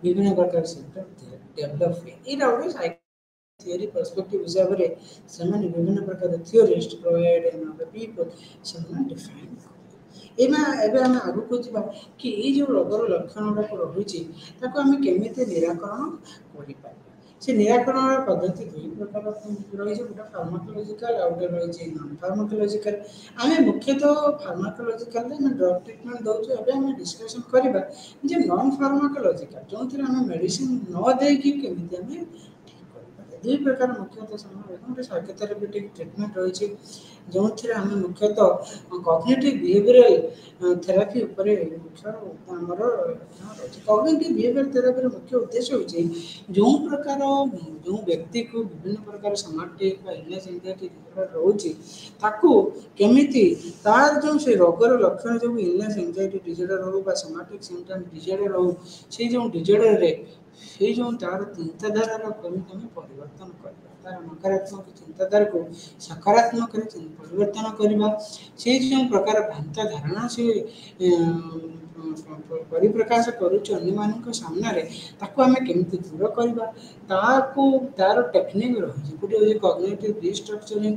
ବିଭିନ୍ନ ପ୍ରକାର ସିମ୍ପଟମ୍ ଡେଭଲପ୍ ହୁଏ। ଏଇଟା ଗୋଟେ ସାଇକୋ ଥିଓରି ପର୍ସପେକ୍ଟିଭ ହିସାବରେ ସେମାନେ ବିଭିନ୍ନ ପ୍ରକାର ଥିଓରିଷ୍ଟ ପ୍ରୋଭାଇଡ୍ ପିପଲ୍ ସେମାନେ ଡିଫାଇନ୍ କରନ୍ତି। ଏବେ ଆମେ ଆଗକୁ ଯିବା କି ଏଇ ଯେଉଁ ରୋଗର ଲକ୍ଷଣ ଗୁଡ଼ାକ ରହୁଛି ତାକୁ ଆମେ କେମିତି ନିରାକରଣ କରିପାରିବା। ସେ ନିରାକରଣର ପଦ୍ଧତି ଦୁଇ ପ୍ରକାର ରହିଛି, ଗୋଟେ ଫାର୍ମାକୋଲୋଜିକାଲ ଆଉ ଗୋଟେ ରହିଛି ନନ୍ ଫାର୍ମାକୋଲୋଜିକାଲ। ଆମେ ମୁଖ୍ୟତଃ ଫାର୍ମାକୋଲୋଜିକାଲରେ ଆମେ ଡ୍ରଗ୍ ଟ୍ରିଟମେଣ୍ଟ ଦେଉଛୁ। ଏବେ ଆମେ ଡିସ୍କସନ୍ କରିବା ଯେ ନନ୍ ଫାର୍ମାକୋଲୋଜିକାଲ, ଯେଉଁଥିରେ ଆମେ ମେଡ଼ିସିନ ନ ଦେଇକି କେମିତି ଆମେ ଠିକ୍ କରିପାରିବା। ଦୁଇ ପ୍ରକାର ମୁଖ୍ୟତଃ ସମୟରେ ଗୋଟେ ସାଇକୋଥେରାପିଟିକ୍ ଟ୍ରିଟମେଣ୍ଟ ରହିଛି, ଯେଉଁଥିରେ ଆମେ ମୁଖ୍ୟତଃ କଗ୍ନିଟିଭ୍ ବିହେଭିଅରାଲ ଥେରାପି ଉପରେ ମୁଖ୍ୟ ଆମର ରହିଛି। କଗ୍ନିଟିଭ୍ ବିହେଭିଅରାଲ ଥେରାପିର ମୁଖ୍ୟ ଉଦ୍ଦେଶ୍ୟ ହେଉଛି ଯେଉଁ ବ୍ୟକ୍ତିକୁ ବିଭିନ୍ନ ପ୍ରକାର ସୋମାଟିକ୍ ବା ଇଲନେସ୍ ଏନ୍ଜାଇଟି ଡିସଅର୍ଡର ରହୁଛି, ତାକୁ କେମିତି ତାର ଯେଉଁ ସେ ରୋଗର ଲକ୍ଷଣ ଯେଉଁ ଇଲନେସ୍ ଏନ୍ଜାଇଟି ଡିସଅର୍ଡର ହେଉ ବା ସୋମାଟିକ୍ ସିମ୍ପଟମ୍ ଡିସଅର୍ଡର ହେଉ, ସେଇ ଯେଉଁ ଡିସଅର୍ଡରରେ ସେଇ ଯେଉଁ ତାର ଚିନ୍ତାଧାରାର କେମିତି ଆମେ ପରିବର୍ତ୍ତନ କରିବା, ତାର ନକାରାତ୍ମକ ଚିନ୍ତାଧାରାକୁ ସକାରାତ୍ମକରେ ପରିବର୍ତ୍ତନ କରିବା, ସେ ଯେଉଁ ପ୍ରକାର ଭ୍ରାନ୍ତ ଧାରଣା ସେ ପରିପ୍ରକାଶ କରୁଛି ଅନ୍ୟମାନଙ୍କ ସାମ୍ନାରେ, ତାକୁ ଆମେ କେମିତି ଦୂର କରିବା, ତାକୁ ତାର ଟେକ୍ନିକ୍ ରହିଛି। ଗୋଟେ ହେଉଛି କଗ୍ନିଟିଭ୍ ରିଷ୍ଟ୍ରକ୍ଚରିଂ,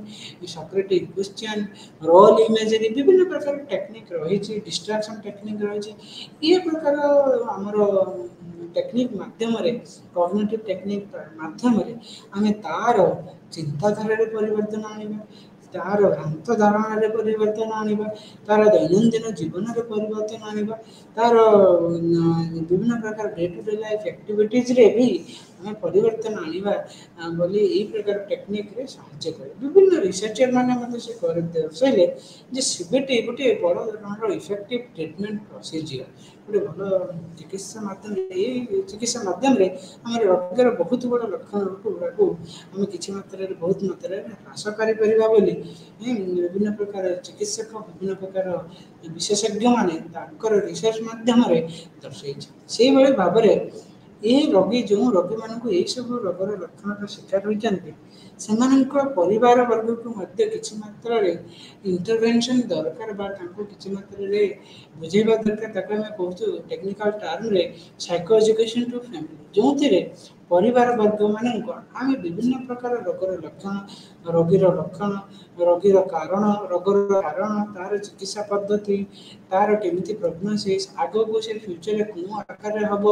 ସକ୍ରେଟିଭ୍ କ୍ୱେଶ୍ଚନ୍, ରୋଲ୍ ଇମେଜରୀ, ବିଭିନ୍ନ ପ୍ରକାର ଟେକ୍ନିକ୍ ରହିଛି, ଡିଷ୍ଟ୍ରାକ୍ସନ୍ ଟେକ୍ନିକ୍ ରହିଛି। ଏ ପ୍ରକାର ଆମର ଟେକ୍ନିକ୍ ମାଧ୍ୟମରେ, କଗ୍ନିଟିଭ୍ ଟେକ୍ନିକ୍ ମାଧ୍ୟମରେ ଆମେ ତାର ଚିନ୍ତାଧାରାରେ ପରିବର୍ତ୍ତନ ଆଣିବା, ତାର ଭ୍ରାନ୍ତ ଧାରଣାରେ ପରିବର୍ତ୍ତନ ଆଣିବା, ତାର ଦୈନନ୍ଦିନ ଜୀବନରେ ପରିବର୍ତ୍ତନ ଆଣିବା, ତାର ବିଭିନ୍ନ ପ୍ରକାର ଡେ ଟୁ ଡେ ଲାଇଫ୍ ଆକ୍ଟିଭିଟିଜରେ ବି ଆମେ ପରିବର୍ତ୍ତନ ଆଣିବା ବୋଲି ଏହି ପ୍ରକାର ଟେକ୍ନିକ୍ରେ ସାହାଯ୍ୟ କରେ। ବିଭିନ୍ନ ରିସର୍ଚର ମାନେ ମଧ୍ୟ ସେ ଦର୍ଶାଇଲେ ଯେ ସିବିଟି ଗୋଟିଏ ବଡ଼ ଧରଣର ଇଫେକ୍ଟିଭ୍ ଟ୍ରିଟମେଣ୍ଟ ପ୍ରୋସିଜିଅର, ଗୋଟେ ଭଲ ଚିକିତ୍ସା ମାଧ୍ୟମରେ, ଏହି ଚିକିତ୍ସା ମାଧ୍ୟମରେ ଆମର ରୋଗର ବହୁତ ବଡ଼ ଲକ୍ଷଣ ଗୁଡ଼ାକୁ ଆମେ କିଛି ମାତ୍ରାରେ ବହୁତ ମାତ୍ରାରେ ହ୍ରାସ କରିପାରିବା ବୋଲି ବିଭିନ୍ନ ପ୍ରକାର ଚିକିତ୍ସକ, ବିଭିନ୍ନ ପ୍ରକାର ବିଶେଷଜ୍ଞମାନେ ତାଙ୍କର ରିସର୍ଚ୍ଚ ମାଧ୍ୟମରେ ଦର୍ଶାଇଛନ୍ତି। ସେଇଭଳି ଭାବରେ ଏହି ଯେଉଁ ରୋଗୀମାନଙ୍କୁ ଏହିସବୁ ରୋଗର ଲକ୍ଷଣର ଶିକାର ହୋଇଛନ୍ତି, ସେମାନଙ୍କ ପରିବାର ବର୍ଗକୁ ମଧ୍ୟ କିଛି ମାତ୍ରାରେ ଇଣ୍ଟରଭେନସନ୍ ଦରକାର, ବା ତାଙ୍କୁ କିଛି ମାତ୍ରାରେ ବୁଝେଇବା ଦରକାର। ତାକୁ ଆମେ କହୁଛୁ ଟେକ୍ନିକାଲ ଟର୍ମରେ ସାଇକୋ ଏଜୁକେସନ୍ ଟୁ ଫ୍ୟାମିଲି, ଯେଉଁଥିରେ ପରିବାର ବର୍ଗମାନଙ୍କୁ ଆମେ ବିଭିନ୍ନ ପ୍ରକାର ରୋଗର ଲକ୍ଷଣ, ରୋଗୀର ଲକ୍ଷଣ, ରୋଗୀର କାରଣ, ତାର ଚିକିତ୍ସା ପଦ୍ଧତି, ତାର କେମିତି ପ୍ରୋଗ୍ନୋସିସ୍, ଆଗକୁ ସେ ଫ୍ୟୁଚରରେ କେଉଁ ଆକାରରେ ହେବ,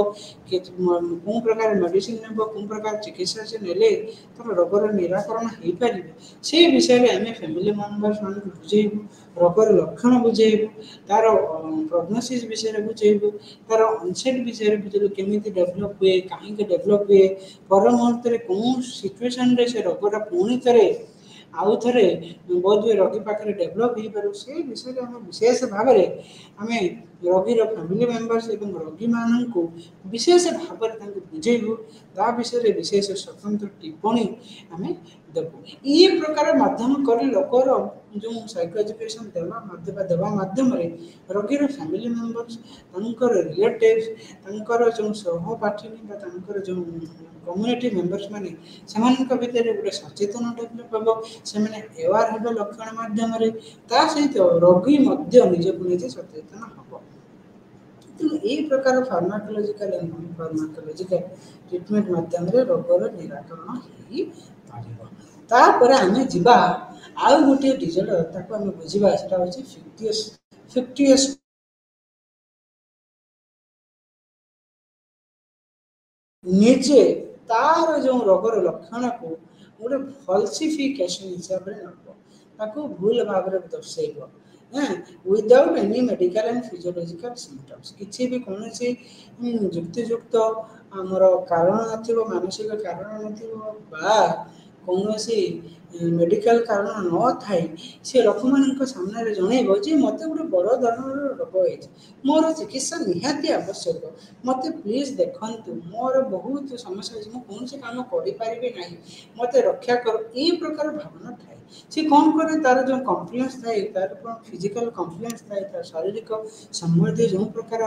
କେଉଁ ପ୍ରକାର ମେଡ଼ିସିନ ନେବ, କେଉଁ ପ୍ରକାର ଚିକିତ୍ସା ସେ ନେଲେ ତାର ରୋଗର ନିରାକରଣ ହେଇପାରିବ, ସେ ବିଷୟରେ ଆମେ ଫ୍ୟାମିଲି ମେମ୍ବର୍ସମାନଙ୍କୁ ବୁଝେଇବୁ, ରୋଗର ଲକ୍ଷଣ ବୁଝେଇବୁ, ତାର ପ୍ରୋଗ୍ନୋସିସ୍ ବିଷୟରେ ବୁଝେଇବୁ, ତାର ଅନସେଟ୍ ବିଷୟରେ ବୁଝେଇବୁ, କେମିତି ଡେଭଲପ୍ ହୁଏ, କାହିଁକି ଡେଭଲପ୍ ହୁଏ, ପର ମୁହୂର୍ତ୍ତରେ କେଉଁ ସିଚୁଏସନରେ ସେ ରୋଗଟା ପୁଣି ଥରେ ଆଉ ଥରେ ବୋଧହୁଏ ରୋଗୀ ପାଖରେ ଡେଭଲପ୍ ହେଇପାରିବ, ସେ ବିଷୟରେ ଆମେ ବିଶେଷ ଭାବରେ ଆମେ ରୋଗୀର ଫ୍ୟାମିଲି ମେମ୍ବର୍ସ ଏବଂ ରୋଗୀମାନଙ୍କୁ ବିଶେଷ ଭାବରେ ତାଙ୍କୁ ବୁଝେଇବୁ, ତା ବିଷୟରେ ବିଶେଷ ସ୍ୱତନ୍ତ୍ର ଟିପ୍ପଣୀ ଆମେ ଦେବୁ। ଏହି ପ୍ରକାର ମାଧ୍ୟମ କରି ଲୋକର ଯେଉଁ ସାଇକୋ ଏଜୁକେସନ୍ ଦେବା ମାଧ୍ୟମରେ ରୋଗୀର ଫ୍ୟାମିଲି ମେମ୍ବର୍ସ, ତାଙ୍କର ରିଲେଟିଭ୍ସ, ତାଙ୍କର ଯେଉଁ ସହପାଠିନୀ ବା ତାଙ୍କର ଯେଉଁ କମ୍ୟୁନିଟି ମେମ୍ବର୍ସ ମାନେ, ସେମାନଙ୍କ ଭିତରେ ଗୋଟେ ସଚେତନ ଡେଭଲପ୍ ହେବ, ସେମାନେ ଏୱାର ହେବେ ଲକ୍ଷଣ ମାଧ୍ୟମରେ, ତା ସହିତ ରୋଗୀ ମଧ୍ୟ ନିଜକୁ ନିଜେ ସଚେତନ ହେବ। ତେଣୁ ଏହି ପ୍ରକାର ଫାର୍ମାକୋଲୋଜିକାଲ ଏବଂ ନନ୍ ଫାର୍ମାକୋଲୋଜିକାଲ ଟ୍ରିଟମେଣ୍ଟ ମାଧ୍ୟମରେ ରୋଗର ନିରାକରଣ ହେଇପାରିବ। ତାପରେ ଆମେ ଯିବା ଆଉ ଗୋଟିଏ ଡିସଅର୍ଡର, ତାକୁ ଆମେ ବୁଝିବା, ସେଟା ହେଉଛି ଫିକ୍ଟିୟସ୍ ନିଜେ ତାର ଯେଉଁ ରୋଗର ଲକ୍ଷଣକୁ गोटे फल्सिफिकेसन हिसाब से नब ताको भूल भाव में दर्शेब without any medical and physiological symptoms किसी भी कौन युक्तियुक्त आमर कारण न मानसिक कारण न कौन मेडिकल कारण न थाई से लोक मान सामने जनइब जे मत गोटे बड़ धरण रोग हो मोर चिकित्सा निहाती आवश्यक मत प्लीज देखु मोर बहुत समस्या अच्छे कौन से कम करें ना मत रक्षा कर ये प्रकार भावना थाए सी कौन करे तार जो कॉन्फिडेंस थाए तार फिजिकल कॉन्फिडेंस थाए तार शारीरिक संबंधी जो प्रकार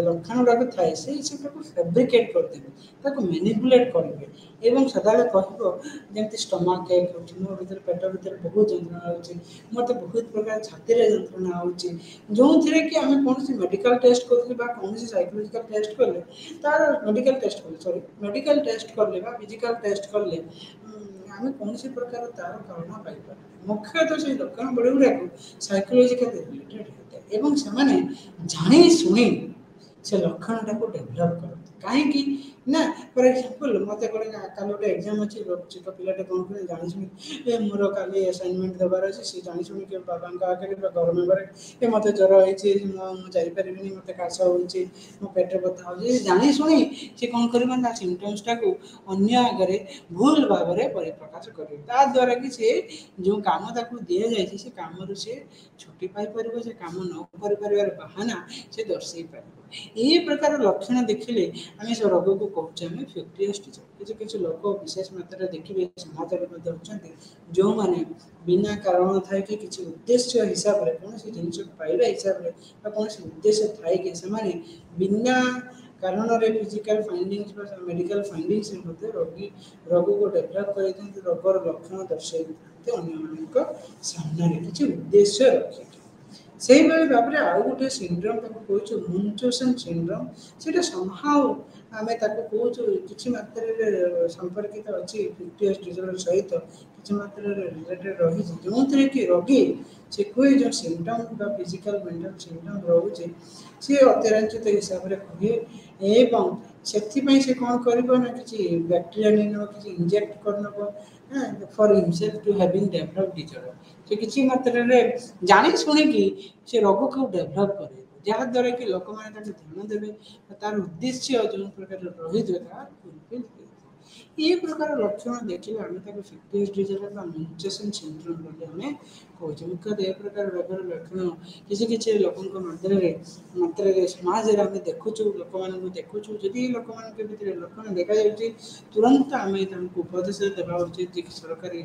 लक्षण गुड़ाक थाए से फैब्रिकेट करदेवे मैनिपुलेट करेंगे एवं सदाबले कहमि स्टमक एक मो भर पेट भर बहुत जंत्रणा होती मत बहुत प्रकार छाती में जंत्रणा होती जो थे कि आम कौन मेडिकल टेस्ट कौन साइकोलॉजिकल टेस्ट कले तार मेडिकल टेस्ट कले सॉरी मेडिकल टेस्ट कले फिजिकल टेस्ट कले आम कौन प्रकार तार कारण पाइपर मुख्यतः से लक्षण बड़े गुड़ाक साइकोलॉजिकल रिलेटेड होता है से जानी शुणी से लक्षण टाक डेभलप करते कहीं ना फॉर एग्जांपल मत कल गोटे एग्जाम अच्छी छोट पिलाटे कौन कर जानी शुणी मोर काली असाइनमेंट देवार अच्छे सी जानी शुणी कि बाबा आगे घर मेम्बर मत ज्वर होती जापारि मत काश हो पेट बता हो जानी शुणी सी कौन कर सिम्पटम्स टाक अन्य आगे भूल भाव में परिप्रकाश कर द्वारा कि सी जो कम दि जाए से कम सी छुट्टी पाइपर से कम न कर बाहाना से दर्शे पार ये प्रकार लक्षण देखिले आम से रोग को कहे आम फैक्टियस डिजीज किसी किसी लोक विशेष मात्रा देखिए समाज में अच्छा जो मैंने बिना कारण थाए कि किसी उद्देश्य हिसाब से कौन सी जिन पाइबा हिसाब से कौन उद्देश्य थाए कि से बिना कारण फिजिकल फाइंडिंग्स मेडिकल फाइंडिंग्स रोगी रोग को डेभलप कर रोगर लक्षण दर्शाई अन्य सामने किसी उद्देश्य रखिए से भाव में आउ गोटे सिंड्रोम कहे मुंचोसन सिंड्रोम से समहाउ आम कहूँ किसी मात्रा संपर्कित अच्छी फिक्टियस डिजॉर्डर सहित किसी मात्रा रिलेटेड रही जो थे कि रोगी से कहे जो सिम्पटम फिजिकल मेंटल सिम्पटम रोचे सी अतिरंजित हिसाब से कहे एवं से कौन कर कि बैक्टेरिया नहीं नब कि इंजेक्ट कर for himself to having develop disorder से किसी मात्रा जानी शुणी से रोग को डेभलप करे जहाद्वारा कि लोक मैंने ध्यान देवे तार उद्देश्य जो प्रकार रही फुलफिल ये प्रकार लक्षण देखिए आम फिक्टियस डिजॉर्डर म्यूटेशन सिंड्रोम बोली आम कहे मुख्यतः ये प्रकार रोगर लक्षण किसी किसी लोक मात्रा समाज में आम देखुचु लोक मान देखुचु जदि लोक भितर लक्षण देखा जाए तुरंत आम उपदेश देवा उचित सरकारी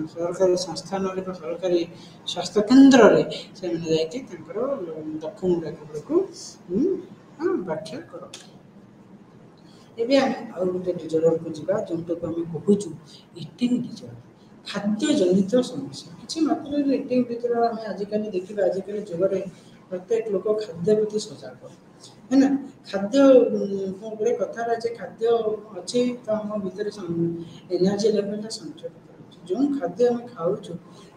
सरकारी संस्थान सरकारी स्वास्थ्य केन्द्र से लक्षण गुड़ाक को व्याख्या कर एवं आउ गोटे डिजॉर्डर को जीवा जो आम कहूँ इटिंग डिजॉर्डर खाद्य जनित समस्या किसी मात्रा इटिंग डिजॉर्डर आम आजिकल देखा आजिकल जुगे प्रत्येक लोक खाद्य प्रति सजग है ना खाद्य गोटे कथा रहा खाद्य अच्छे तो आम भर एनर्जी लेवल संचय कर जो खाद्य आम खाऊ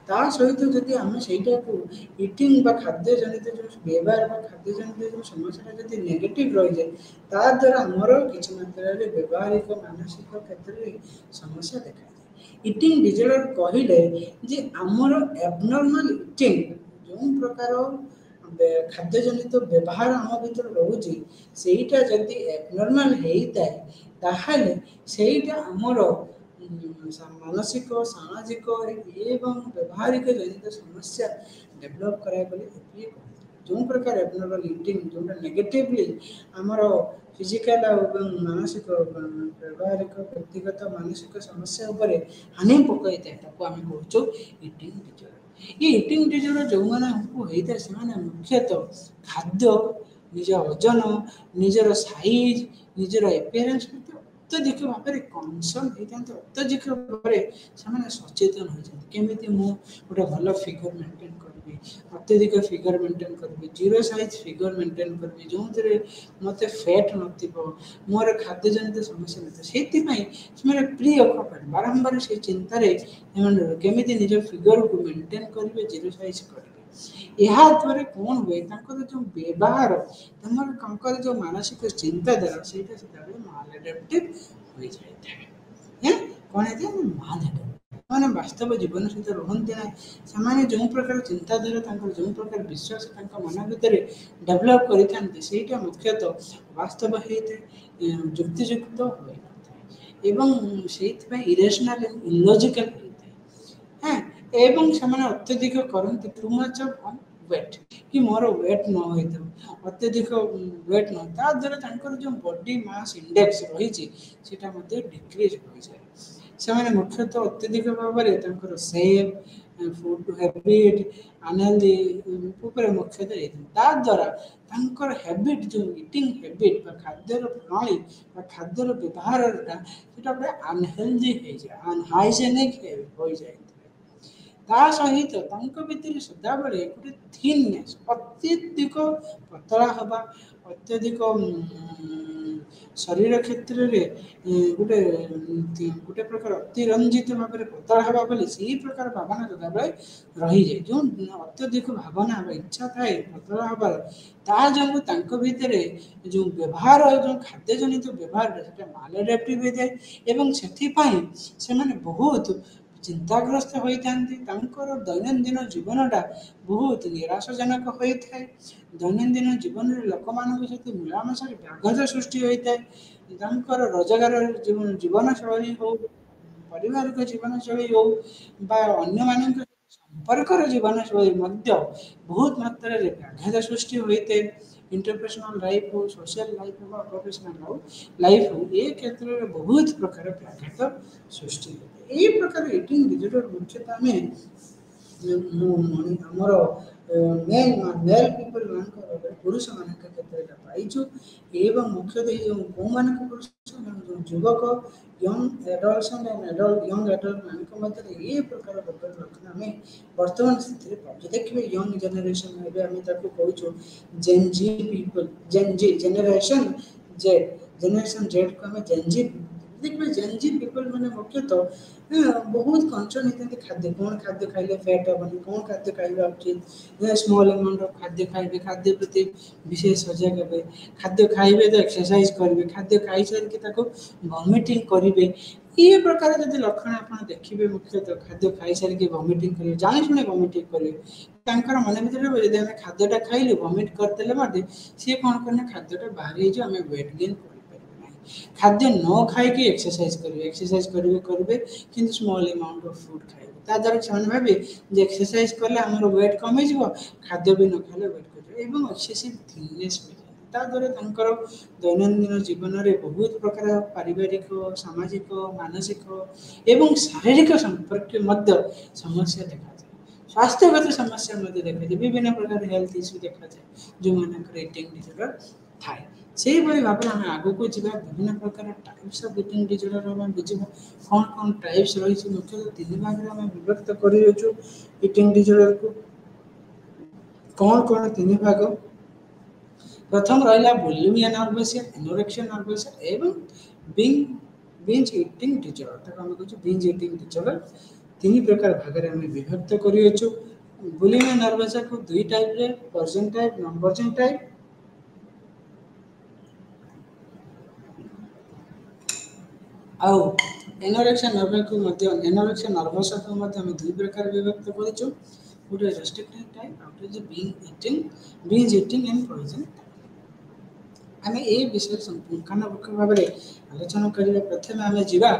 ता सहित जदि आम सेटा को इटिंग खाद्य जनित जो व्यवहार खाद्य जनित जो समस्या जब नेगेटिव रही जाए ता द्वारा आमर किसी मात्रा व्यवहारिक मानसिक क्षेत्र में समस्या देखा जाए इटिंग डिजॉर्डर कहले जे आमर एबनॉर्मल इटिंग जो प्रकार खाद्य जनित व्यवहार आम भर रोचे सेटा जदि एबनॉर्मल होता है ताहले सेटा आमर मानसिक सामाजिक एवं व्यवहारिक जनित समस्या डेभलप कराए जो प्रकार एबनॉर्मल इटिंग जो नेगेटिवली आमर फिजिकल और मानसिक व्यवहारिक व्यक्तिगत मानसिक समस्या उपर हानि पकई था आम कहूँ इटिंग डिजॉर्डर ये इटिंग डिजॉर्डर जो मैंने होता है से मुख्यतः खाद्य निज ओजन निजर साइज निजर एपियरेंस अत्यधिक भाव में कनसर्न होता अत्यधिक भाव में सचेतन होती केमी मु गोटे भल फिगर मेंटेन करी अत्यधिक फिगर मेंटेन करी जीरो साइज फिगर मेंटेन करी जो मत फैट मोर खाद्य जनित समस्या नहीं से प्री अकुपाइड बारंबार से चिंतार केमी निज फिगर को मेंटेन करेंगे जीरो साइज करेंगे यह द्वारा कौन हुए जो व्यवहार जो मानसिक चिंताधारा से माल एडेप्टिव हो जाए हैं कौन है मान है ମାନେ ବାସ୍ତବ ଜୀବନ ସହିତ ରୁହନ୍ତି ନାହିଁ ସେମାନେ ଯେଉଁ ପ୍ରକାର ଚିନ୍ତାଧାରା ତାଙ୍କର ଯେଉଁ ପ୍ରକାର ବିଶ୍ୱାସ ତାଙ୍କ ମନ ଭିତରେ ଡେଭଲପ୍ କରିଥାନ୍ତି ସେଇଟା ମୁଖ୍ୟତଃ ବାସ୍ତବ ହେଇଥାଏ ଯୁକ୍ତିଯୁକ୍ତ ହୋଇନଥାଏ ଏବଂ ସେଇଥିପାଇଁ ଇରେସନାଲ୍ ଇଲୋଜିକାଲ୍ ହେଇଥାଏ হ্যাঁ এবং ସେମାନେ ଅତ୍ୟଧିକ କରନ୍ତି ଟୁ ମଚ୍ ଅଫ୍ ୱେଟ୍ କି ମୋର ୱେଟ୍ ନ ହୋଇଥାଉ ଅତ୍ୟଧିକ ୱେଟ୍ ନ ତା ଦ୍ୱାରା ତାଙ୍କର ଯେଉଁ ବଡି ମାସ୍ ଇଣ୍ଡେକ୍ସ ରହିଛି ସେଇଟା ମଧ୍ୟ ଡିକ୍ରିଜ୍ ହୋଇଯାଏ ସେମାନେ ମୁଖ୍ୟତଃ ଅତ୍ୟଧିକ ଭାବରେ ତାଙ୍କର ସେପ୍ ଫୁଡ୍ ହ୍ୟାବିଟ୍ ଅନହେଲ୍ଦି ଉପରେ ମୁଖ୍ୟତଃ ହେଇଥାଏ ତା ଦ୍ୱାରା ତାଙ୍କର ହ୍ୟାବିଟ୍ ଯେଉଁ ଇଟିଂ ହ୍ୟାବିଟ୍ ବା ଖାଦ୍ୟର ପ୍ରଣାଳୀ ବା ଖାଦ୍ୟର ବ୍ୟବହାରଟା ସେଇଟା ପୁରା ଅନହେଲ୍ଦି ହେଇଯାଏ ଅନହାଇଜେନିକ୍ ହୋଇଯାଏ ତା ସହିତ ତାଙ୍କ ଭିତରେ ସଦାବେଳେ ଗୋଟେ ଥିନନେସ୍ ଅତ୍ୟଧିକ ପତଳା ହେବା ଅତ୍ୟଧିକ ଶରୀର କ୍ଷେତ୍ରରେ ଗୋଟେ ଗୋଟେ ପ୍ରକାର ଅତିରଞ୍ଜିତ ଭାବରେ ପତଳା ହେବା ବୋଲି ସେହି ପ୍ରକାର ଭାବନା ସଦାବେଳେ ରହିଯାଏ ଯେଉଁ ଅତ୍ୟଧିକ ଭାବନା ବା ଇଚ୍ଛା ଥାଏ ପତଳା ହେବାର ତା ଯୋଗୁଁ ତାଙ୍କ ଭିତରେ ଯେଉଁ ବ୍ୟବହାର ଯେଉଁ ଖାଦ୍ୟଜନିତ ବ୍ୟବହାରଟା ସେଟା ମାଲଆଡାପ୍ଟିଭ୍ ହୋଇଥାଏ ଏବଂ ସେଥିପାଇଁ ସେମାନେ ବହୁତ ଚିନ୍ତାଗ୍ରସ୍ତ ହୋଇଥାନ୍ତି ତାଙ୍କର ଦୈନନ୍ଦିନ ଜୀବନଟା ବହୁତ ନିରାଶଜନକ ହୋଇଥାଏ ଦୈନନ୍ଦିନ ଜୀବନରେ ଲୋକମାନଙ୍କ ସହିତ ମିଳାମିଶାରେ ବ୍ୟାଘାତ ସୃଷ୍ଟି ହୋଇଥାଏ ତାଙ୍କର ରୋଜଗାର ଜୀବନଶୈଳୀ ହଉ ପାରିବାରିକ ଜୀବନଶୈଳୀ ହଉ ବା ଅନ୍ୟମାନଙ୍କ ସମ୍ପର୍କର ଜୀବନଶୈଳୀ ମଧ୍ୟ ବହୁତ ମାତ୍ରାରେ ବ୍ୟାଘାତ ସୃଷ୍ଟି ହୋଇଥାଏ इंटरपर्सनल लाइफ हो सोशल लाइफ हो प्रोफेशनल हो लाइफ हो ए क्षेत्र में बहुत प्रकार व्याघात सृष्टि होता है प्रकार इटिंग डिसऑर्डर मुख्यतः हमें ଆମର ମେଲ୍ ପିପଲ୍ ମାନଙ୍କ ପୁରୁଷ ମାନଙ୍କ କ୍ଷେତ୍ରରେ ପାଇଛୁ ଏବଂ ମୁଖ୍ୟତଃ ଏଇ ଯେଉଁ କେଉଁମାନଙ୍କ ପୁରୁଷ ଯେଉଁ ଯୁବକ ୟଙ୍ଗ ଆଡଲ୍ଟସେଣ୍ଟ ଆଣ୍ଡ ୟଙ୍ଗ ଆଡଲ୍ଟ ମାନଙ୍କ ମଧ୍ୟରେ ଏ ପ୍ରକାର ରୋଗର ଲକ୍ଷଣ ଆମେ ବର୍ତ୍ତମାନ ସ୍ଥିତିରେ ପାଉଛୁ ଦେଖିବେ ୟଙ୍ଗ ଜେନେରେସନ୍ ଏବେ ଆମେ ତାକୁ କହୁଛୁ ଜେନ୍ ଜି ପିପଲ୍ ଜେନ୍ ଜି ଜେନେରେସନ୍ ଜେଡ୍କୁ ଆମେ ଜେନ୍ ଜି देखिए जेनजी पीपल मैंने मुख्यतः बहुत कनसर्न होती खाद्य कौन खाद्य खाइले फैट हेनी कौन खाद्य खाइबा उचित स्मॉल अमाउंट ऑफ खाद्य खाइबे खाद्य प्रति विशेष सजग हेबे खाद्य खाइबे तो एक्सरसाइज करेंगे खाद्य खाई सारिक वॉमिटिंग करेंगे ये प्रकार जब लक्षण आप देखिए मुख्यतः खाद्य खाई सारिक वॉमिटिंग करेंगे जानी शुणे वॉमिटिंग करेंगे मन भर जब आम खाद्यटा खाइलु वॉमिट करदे सी कौन करना खाद्यटा बाहर आम वेट गेन खाद्य न खाई एक्सरसाइज करेंगे एक्सरसाइज करेंगे कि स्मॉल अमाउंट ऑफ फूड खाइबे ता द्वारा से भावे जे एक्सरसाइज कले आम वेट कमी खाद्य भी न खाले वेट कम एक्सेसिव थिननेस ता द्वारा दैनंदिन जीवन में बहुत प्रकार पारिवारिक सामाजिक मानसिक एवं शारीरिक संपर्क समस्या देखा जाए स्वास्थ्यगत समस्या देखा जाए विभिन्न प्रकार हेल्थ इश्यू देखा जाए जो मानक इटिंग डिसऑर्डर थाए से भाई भाव में आम आग को जा विभिन्न प्रकार टाइप्स ऑफ इटिंग डिसऑर्डर आम बुझा कौन कौन टाइप्स रही मुख्यतः तीन भाग में आम विभक्त कर इटिंग डिसऑर्डर को कौन कौन तीन भाग प्रथम रहा बुलिमिया नर्वसिया एनोरेक्सिया नर्वसिया एवं बिंज इटिंग डिसऑर्डर आम कहूँ बिंज इटिंग डिसऑर्डर तीन प्रकार भाग में आम विभक्त कर बुलिमिया नर्वसिया को दुई टाइप रे person type non person type आउ एनोरेक्सिया नर्वस को दुई प्रकार विभक्त कर गोटे रेस्ट्रिक्टिव टाइप आउट बिंज इटिंग एंड पॉइजन आम ए विषय पुंखानुपुंख भाव में आलोचना करिया प्रथम आम जा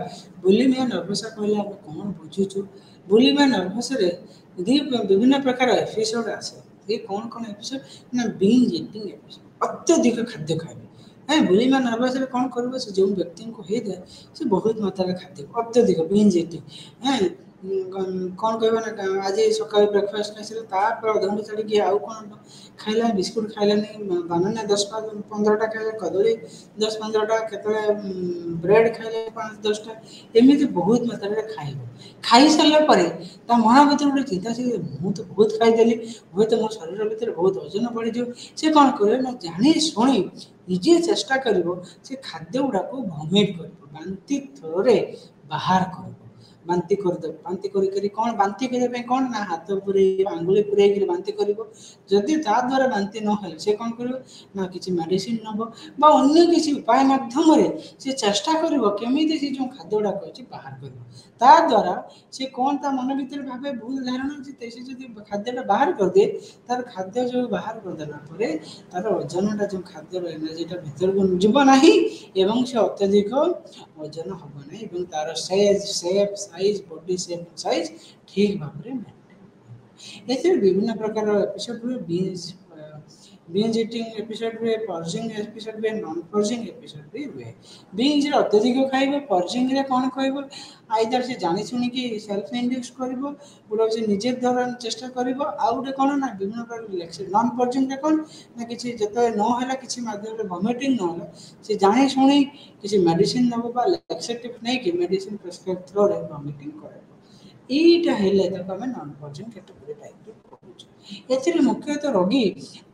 बुलिमिया नर्वसा कहले आम कौन बुझुचु बुलिमिया नर्वस विभिन्न प्रकार एपिसोड आसे ये कौन कौन एपिसोड ना बिंज इटिंग एपिसोड अत्यधिक खाद्य खाइबे बुलिमिया नर्वस कौन कर जो व्यक्ति को होता है से बहुत मात्रा खाद्य अत्यधिक बिंज इटिंग कौन कह आज सकाल ब्रेकफास्ट खाई अधघंटे छाड़ी आउ कौन खाइला बिस्कुट खाइलानी बानाना 10-15टा खाइला कदली 10-15टा केतले ब्रेड खाइले 5-10टा एमती बहुत मात्रा खाई सारा पर मन भर गोटे चिंता से मुझे तो बहुत खाईदेली हे तो मो शरीर भितर बहुत वजन बढ़ी से कौन करे ना जानी शुणी निजे चेष्टा कर खाद्य गुड़ा को वॉमिट कर बांति थ्रोरे बाहर कर बांती करदे बांती करी कौन बांती करने कौन ना हाथ पूरे आंगुली पूरे बांती कर जदि ता द्वारा बांती न हेले से कौन कर ना किसी मेडिसिन नब बा अन्य किसी उपाय माध्यम से चेष्टा करमी से जो खाद्यटा कहते बाहर कर द्वारा से कौन ता मन भर भावे भूल धारणा से जो खाद्यटा बाहर कर दिए तार खाद्य जो बाहर करदेला तार ओजनटा जो खाद्य एनर्जीटा भीतर को जीव ना एवं से अत्यधिक ओजन हम ना तार shape size body shape size ठीक भाव में एसे विभिन्न प्रकार एपिसोड हुए बींज इटिंग एपिसोड हुए पर्जिंग एपिसोड हुए नॉन पर्जिंग एपिसोड भी हुए बींज रे अत्यधिक खाइबो पर्जिंग रे कौन कहबो आइदर से जानी सुनी कि सेल्फ इंड्यूस करबो गोटे से निजे द्वारा चेष्टा करबो आ गोटे कौन ना विभिन्न प्रकार नॉन पर्जिंग रे कौन ना किसी जते न होला किसी माध्यम रे वॉमिटिंग न होला से जानी सुनी किसी मेडिसिन नबो बा लैक्सेटिव नहीं कि मेडिसिन प्रिस्क्राइब थ्रो रे वॉमिटिंग करबो एटा हेले तक हमें नॉन पर्जिंग कैटेगरी टाइप रे कहूछु एथिरे मुख्यतः रोगी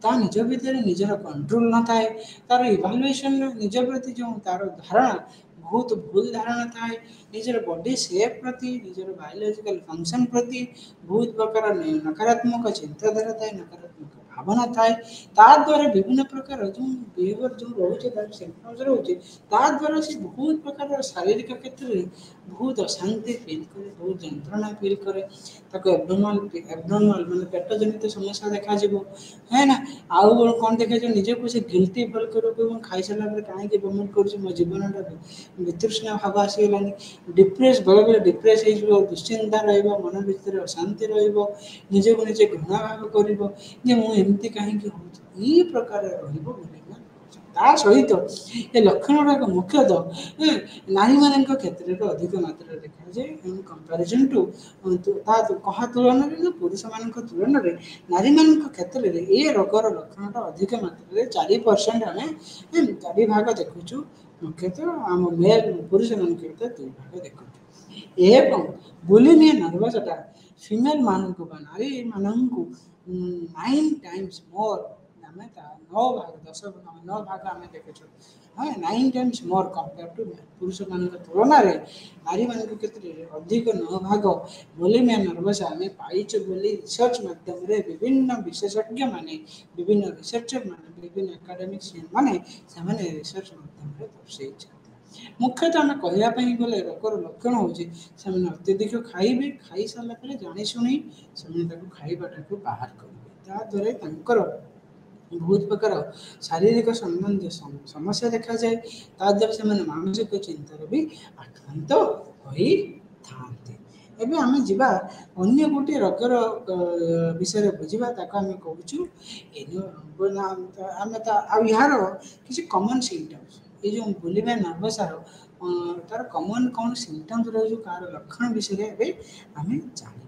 ता निज भीतर निजर कंट्रोल न थाए तार इवाल्युएशन निज प्रति जो तार धारणा बहुत भूल धारणा थाए निजर बॉडी शेप प्रति निजर बायोलॉजिकल फंक्शन प्रति बहुत प्रकार नकारात्मक चिंताधारा थाए नकारात्मक भावना थाए ता द्वारा विभिन्न प्रकार जो बिहेवियर जो रोचे तार सिम्पटम्स रोचे ता द्वारा से बहुत प्रकार शारीरिक क्षेत्र में बहुत अशांति फील करे बहुत जंत्रणा फील करे ताको एब्नॉर्मल माने पेट जनित समस्या देखा जीवो है ना आउ कौन देखा जो निजे को से गिल्टी फील करो कि मैं खाई सारा पर काहे के वोमिट कर मो जीवनटा वितृष्णा भाव आसीगलानी डिप्रेस बेले बेले डिप्रेस हो दुश्चिंता रहिबो मन भीतर अशांति रहिबो निजे को निजे घृणा भाव करिबो जे मु एमती काहे के हो ई प्रकार रहिबो बुलिमा ता सहित ए लक्षण मुख्यतः नारी मान क्षेत्र में अधिक मात्रा देखा जाए इन कंपेरिजन टू कहा तुलन में पुरुष मान तुलन में नारी मान क्षेत्र में ये रोगर लक्षणटा अधिक मात्रा 4% आम 4 भाग देखुचु मुख्यतः आम मेल पुरुष मान के 2 भाग देखुचु एवं बुलिमिया नर्वसटा फीमेल मानक नारी मानक 9 टाइम्स मोर आम 9 भाग 10 9 भाग आम देखु हाँ 9 टाइम्स मोर कंपेयर टू पुरुष मान तुलन में नारी मान क्षेत्र में अधिक 9 भाग बुलिमिया नर्वस आम पाइच बोली रिसर्च माध्यम विभिन्न विशेषज्ञ माने विभिन्न रिसर्चर माने विभिन्न एकाडेमिक्स माने से रिसर्च माध्यम दर्शाई मुख्यतः आम कहवाई गले रोगर लक्षण हूँ अत्यधिक खाइबे खाई सारा जाशुणी से खाइबाटा बाहर करेंगे द्वारा बहुत प्रकार शारीरिक संबंधी समस्या देखा जाए ताद्वारा से मानसिक चिंतार भी आक्रांत होई थांती एबे आमे जिबा अन्य गोटे रोगर विषय बुझा आम कहूँ आम यार किसी कमन सिम्पटम्स ये जो बुलिमिया नर्वसार तार कमन कौन सिम्पटम्स रही कार लक्षण विषय आम जाना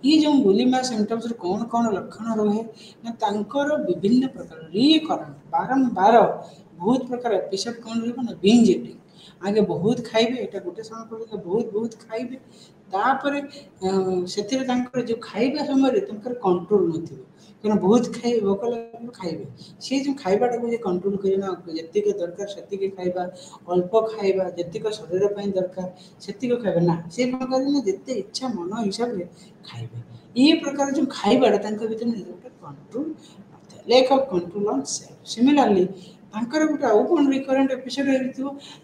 ये जो बुलिमिया सिम्पटम्स कौन कौन लक्षण रहे ना तांकर विभिन्न प्रकार रिकरेंट बारंबार बहुत प्रकार एपिसोड कौन रहा ना बिंज इटिंग आगे बहुत खाइबे एटा गोटे समय पर बहुत बहुत खाइबे तापर से जो खाइबा समय कंट्रोल नथिबो क्या बहुत खाइबे भोक लगे खाइबे सी जो खाइबाटा को कंट्रोल करना जी दरकार से खाइबा अल्प खाइबा जी शरीर दरकार से खाइबा ना से कौन जिते इच्छा मन हिसाब से खाइबे ये प्रकार जो खाइबाटा भीतर control lack of control on self similarly गोटे आउ कौन रिकरेंट एपिसोड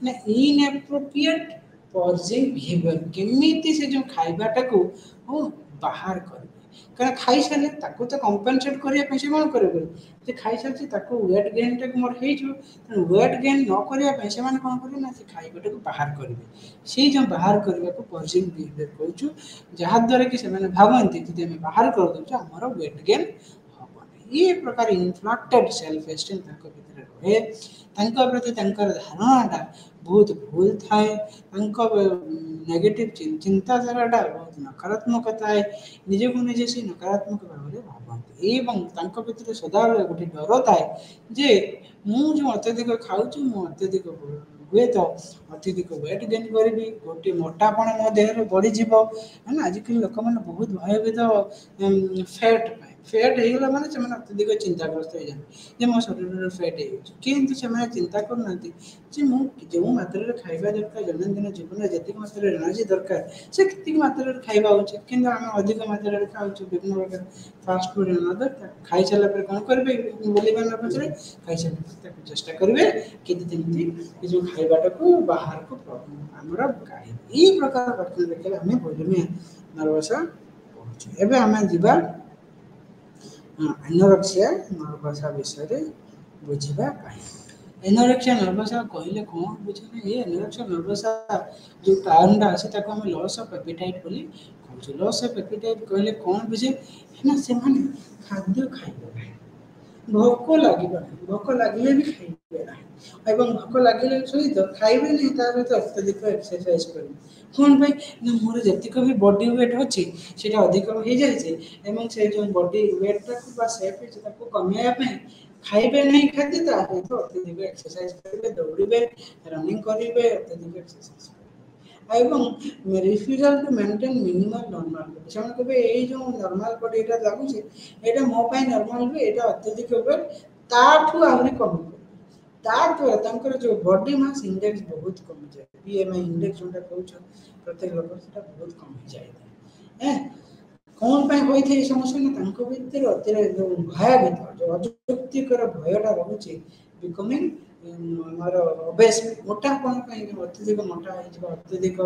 ना इनएप्रोप्रिएट पर्जिंग बिहेवियर केमिति से जो खाइबाटा को बाहर कर कारण खाई सारे तो कंपेनसेट करने से कौन करेंगे खाई सारी वेट गेन टा मोर हो वेट गेन न करने से कौन करेंगे ना खाइबाटा को बाहर करेंगे से जो बाहर करने को पर्जिंग बिहेवियर कहूँ जहाद्वारा कि भावती जी आम बाहर करदे आमर वेट गेन हम ये प्रकार इनफ्लेक्टेड सेल्फ एस्टीम भीतर रहे प्रति धारणाटा बहुत भूल थाए नेगेटिव चिंताधाराटा बहुत नकारात्मक थाए निजे को निजे से नकारात्मक भाव में भावती एवं भीतर सदाबले गोटे डर थाए जे मु जो अत्यधिक खाऊँ मु अत्यधिक हुए तो अत्यधिक वेट गेन करी गोटे मोटापण मो देह बढ़ीज है ना आजिकल लोक मैंने बहुत भयभीत फैट पाए फैट हो गला माने से अत्यधिक चिंताग्रस्त हो जाए जे मो शरीर फैट हो किंतु से चिंता करना जे मु जो मात्रा रे खाइबा दरकार दैनंदिन जीवन में जतिक मात्रा रे एनर्जी दरकार से कितनी मात्रा रे खाइबा उचित किंतु हम अधिक मात्रा रे खाउछु विभिन्न प्रकार फास्ट फूड न दरकार खाइ चला पर कोन करबे बोली बना पछरे खाइ चला ताको चेष्टा करबे कि जेमति ये जो खाइबाटा को बाहर को हमरा गाई ई प्रकार वर्तन देखले हमें बुझमे नर्वस एबे हमें जीवा एनोरेक्सिया नर्वसा विषय बुझिबा पाई एनोरेक्सिया नर्वसा कहले कौन बुझे ये एनोरेक्सिया नर्वसा जो टर्म टा আছে ताको हम लॉस ऑफ एपेटाइट बोली कहू लॉस ऑफ एपेटाइट कहले कौन बुझे है ना से माने खाद्य खाइबे भोक लगे भोक लगे भी खाइबे ना एवं भोक लगे सहित खाइबे नहीं तार तो अत्यधिक एक्सरसाइज करेंगे कौन भाई ना मोर जतिक भी बॉडी वेट अच्छी से अधिक हो जाए एवं से जो बॉडी वेट टाक सेप कमाइया खाइबे नहीं खाद्य तो अत्यधिक एक्सरसाइज करेंगे दौड़े रनिंग करेंगे अत्यधिक एक्सरसाइज एवं refusal to maintain minimum normal body से कहे ये जो नॉर्मल बॉडी एटा लागुच एटा मो पाई नॉर्मल भी एटा अत्यधिक वेट ताठू आहुरी कम ताद्वारा तांकर जो बॉडी मास इंडेक्स बहुत कम जाए बीएमआई इंडेक्स जोटा कहउछ प्रत्येक लोक सेटा बहुत कम हो जाए हैं कौन पाई होई थे समस्या ना तांको भीतर अतिरे जो भय भीतर जो अजुक्तिकर भयटा रहुची बिकमिंग हमार ओबेस मोटापन पाई अत्यधिक मोटा हो अत्यधिक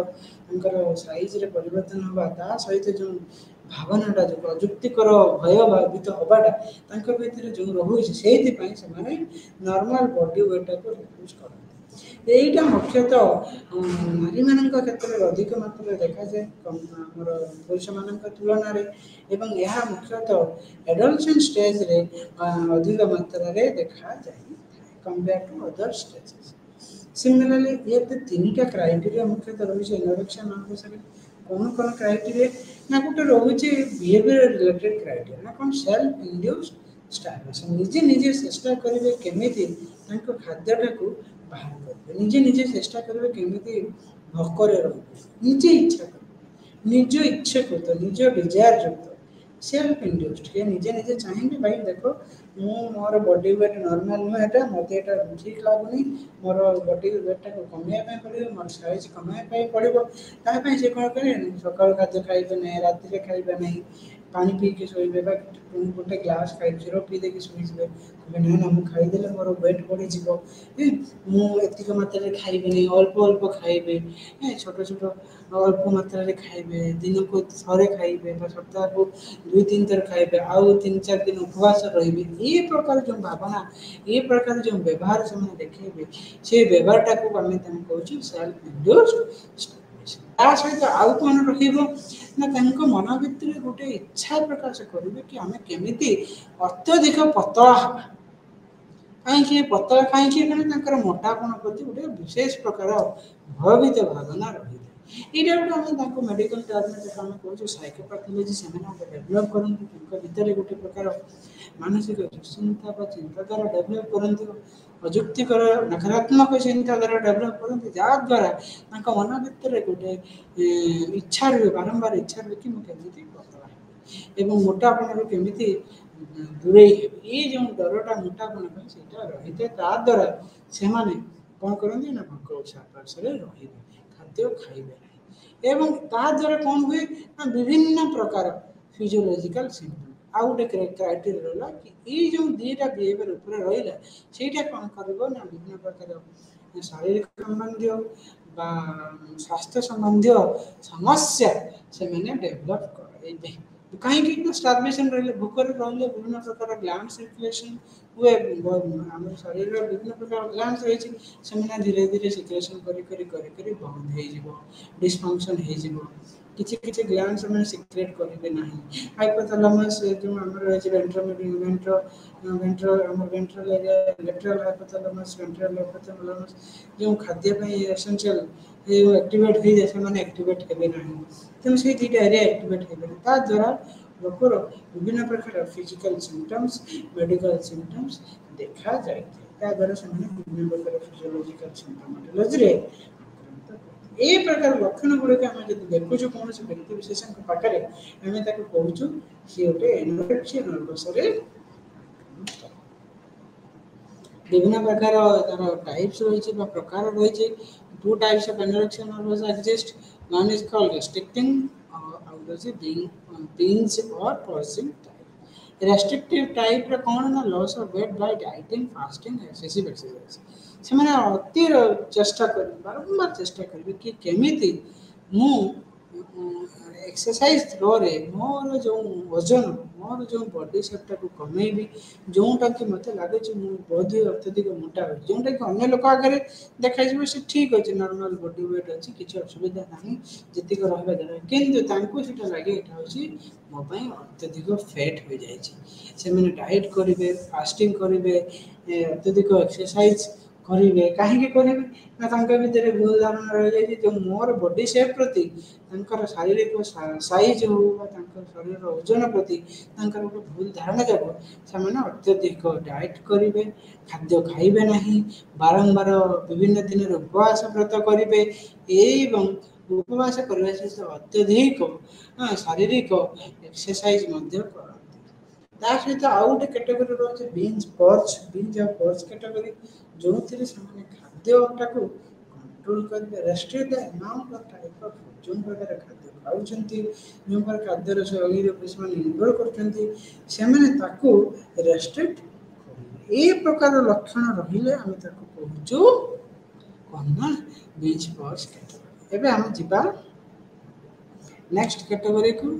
साइज रे परिवर्तन होगा ता सहित जो भावनाटा जो अजुक्तिकर भय भावित हवाटा तांको भीतर जो रहुची सेति पाई से माने नॉर्मल बॉडी वेट को रिड्यूस करते एटा मुख्यतः नारी मानक क्षेत्र में अधिक मात्रा देखा जाए आमर पुरुष मान तुलन में एवं यह मुख्यतः एडल्सन स्टेज रे अधिक मात्रा रे देखा जाए compare to other stages similarly ये तीनटा क्राइटेरिया मुख्यतः रही एनोरेक्सिया नर्वस कौन कौन क्राइटेरिया ना गोटे रोचे बिहेवियर रिलेटेड क्राइटेरिया ना कौन सेल्फ इंड्यूस्ड स्टार्वेशन निजे निजे चेष्टा करेंगे केमिति तांको खाद्यटा को बाहर करेंगे निजे निजे चेष्टा करेंगे केमिति भोकरे रहिबे निजे इच्छा कर निज इच्छा को निज डिजायर युक्त सेल्फ इंड्यूस्ड के निजे निजे चाहेंगे भाई देखो मु मोर बॉडी वेट नॉर्मल नुहे एटा मते एटा ठीक लागुनी मोर बॉडी वेट को कमिया पे पड़िबो मोर साइज कमिया पे पड़िबो ता पे से कोन करे सकाळ खाद्य खाइबे नै राति रे खाइबे नै पानी पी के सोइबे बा गोटे ग्लास खाइ जीरो पी दे के सोइबे कहबे ना मु खाइ देले मोर वेट बढ़ी जीवो मु एतिक मात्रा रे खाइबे नै अल्प अल्प खाइबे छोट छोट अल्प मात्रा रे खाइबे दिन को थरे खाइबे बा सप्ताह को 2-3 थर खाइबे आउ 3-4 दिन उपवास रहिबे ये प्रकार जो भावना ये प्रकार जो व्यवहार से माने देखेबे से व्यवहारटा को हमें तम कहू सेल्फ इंड्यूस्ड ता सहित आउ कौन रखिबो ना तांको मन भितर गोटे इच्छा प्रकाश करिवे कि हमें केमिति अत्यधिक पतला हबा कहीं पतला कहीं मोटापन प्रति गोटे विशेष प्रकार भयभीत भावना रही ये गोटे आम मेडिकल टर्म कहूँ साइकोपैथोलॉजी से डेभलप करते भितर गोटे प्रकार मानसिक दुश्चिंता चिंताधारा डेभलप करते अजुक्तिकर नकारात्मक चिंताधारा डेभलप करते जहाद्वारा मन भितर गोटे इच्छा रही बारंबार इच्छा रही कि मुझे पतला एवं मोटापन केमी दूरे ये जो डरटा मोटापन से रही है ताद्वारा से कौन करते ना भोक उपासरे रही खाद्य खाइबे एवं ताद्वारा कौन हुए ना विभिन्न प्रकार फिजियोलॉजिकल सिम्पटम आउ गोटे क्राइटेरिया रहा कि ये जो दीटा बिहेवियर ऊपर रहा ସେଇଟା कौन कर ना विभिन्न प्रकार शारीरिक संबंधी बा स्वास्थ्य संबंधी समस्या से मैंने डेभलप कर कहीं स्टार्वेशन रही भूखर रही विभिन्न प्रकार ग्लैंड सर्कुलेशन हुए आम शरीर विभिन्न प्रकार ग्लैंड रही से धीरे धीरे सिक्रेशन करी बंद हो डिस्फंक्शन हो किसी किसी ग्लैंड से सिक्रेट करेंगे ना हाइपोथैलेमस जो आम रही ventral area lateral hypothalamus ventral hypothalamus जो खाद्य एसेंशियल एक्टिवेट हो जाए से एक्टिवेट हेबे ना तेणु से दुटा एरिया एक्टिवेट हो द्वारा लोकर विभिन्न प्रकार फिजिकल सिम्पटम्स मेडिकल सिम्पटम्स देखा जाए द्वारा से विभिन्न प्रकार फिजियोलॉजिकल सिम्पटोमेटोलॉजी रे ए प्रकार लक्षण गुड़िक आम जो देखुचु कौन से व्यक्ति विशेष पाखे आम कहूँ सी गोटे एनोरेक्सिया नर्वस विभिन्न प्रकार तार टाइप्स रही प्रकार रही two types of anorexia nervous exist one is called restricting out is binge और पर्सिंग टाइप रेस्ट्रिक्टिव टाइप रे कौन ना loss of weight by dieting fasting excessive exercise से मैंने अति चेष्टा कर बारंबार चेष्टा करेंगे कि केमिति मु एक्सरसाइज थ्रो रे मोर जो वजन मोर जो बॉडी शेपटा को कमेबी जोटा कि मत लगे बहुत ही अत्यधिक मोटा हो जोटा कि अन्य लोक आगे देखा से ठीक अच्छे नॉर्मल बॉडी वेट अच्छी किसी असुविधा ना जी रहा दरकार किंतु लगे यहाँ हूँ मो अत्यधिक फैट हो जाए डाइट करेंगे फास्टिंग करेंगे अत्यधिक एक्सरसाइज करेंगे कहीं करेंगे ना भितर भूल धारणा रही जाए जो मोर बॉडी शेप प्रति शारीरिक साइज हो शरीर ओजन प्रति गोटे भूल धारणा जब से अत्यधिक डाइट करेंगे खाद्य खाइबे नहीं बारंबार विभिन्न दिन उपवास व्रत करेंगे एवं उपवास करने सहित अत्यधिक शारीरिक एक्सरसाइज सहित आउ गोटे कैटेगोरी रही बीन्स पर्च कैटेगोरी जो खाद्यटा को कंट्रोल करेंगे restrict the amount of type of जो प्रकार खाद्य खाऊँ जो प्रकार खाद्यर शैली निर्भर कर रेस्ट्रिक्ट ए प्रकार लक्षण रहिले आम कहूँ कौन ना बीच पर्च कैटेगोरी एबे आम जीवा नेक्स्ट कैटेगोरी को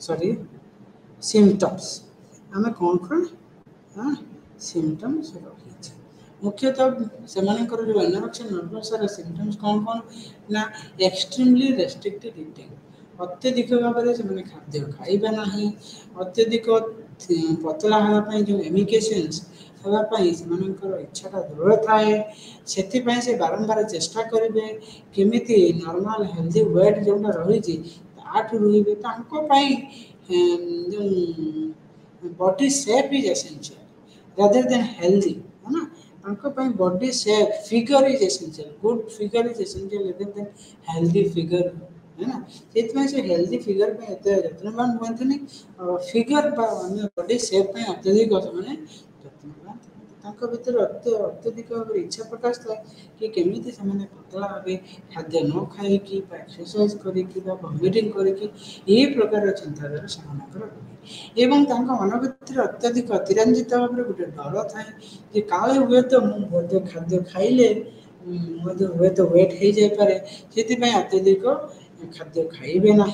सॉरी सिम्पटम्स आम कौन कौन सिम्पटम्स रही मुख्यतः से जो एनोरेक्सिया नर्वस सिम्पटम्स कौन कौन ना एक्सट्रीमली रेस्ट्रिक्टेड ईटिंग अत्यधिक भाव में खाद्य खाइबा ना अत्यधिक पतला होगापी जो एमिकेशंस होगापी से इच्छाटा दृढ़ थाए से बारंबार चेष्टा करेंगे केमिति नॉर्मल हेल्दी वेट जोटा रही रुहे जो body shape is essential rather than healthy है ना body shape figure is essential good figure is essential rather than healthy figure है ना से हेल्दी फिगर पे एत जत्नवान हुए फिगर बॉडी शेप पे अत्यधिक मैंने जत्नवान भितर अत्यधिक भाव इच्छा प्रकाश थाए कि केमी से पतला भाव खाद्य न खाई एक्सरसाइज कमिटिंग करके प्रकार चिंताधारा से एवं मन भर अत्यधिक अतिरंजित भाव में गोटे डर थाए कि काले हुए तो मुझे खाद्य खाइले हुए तो वेट हो जाए से अत्यधिक खाद्य खाइबे ना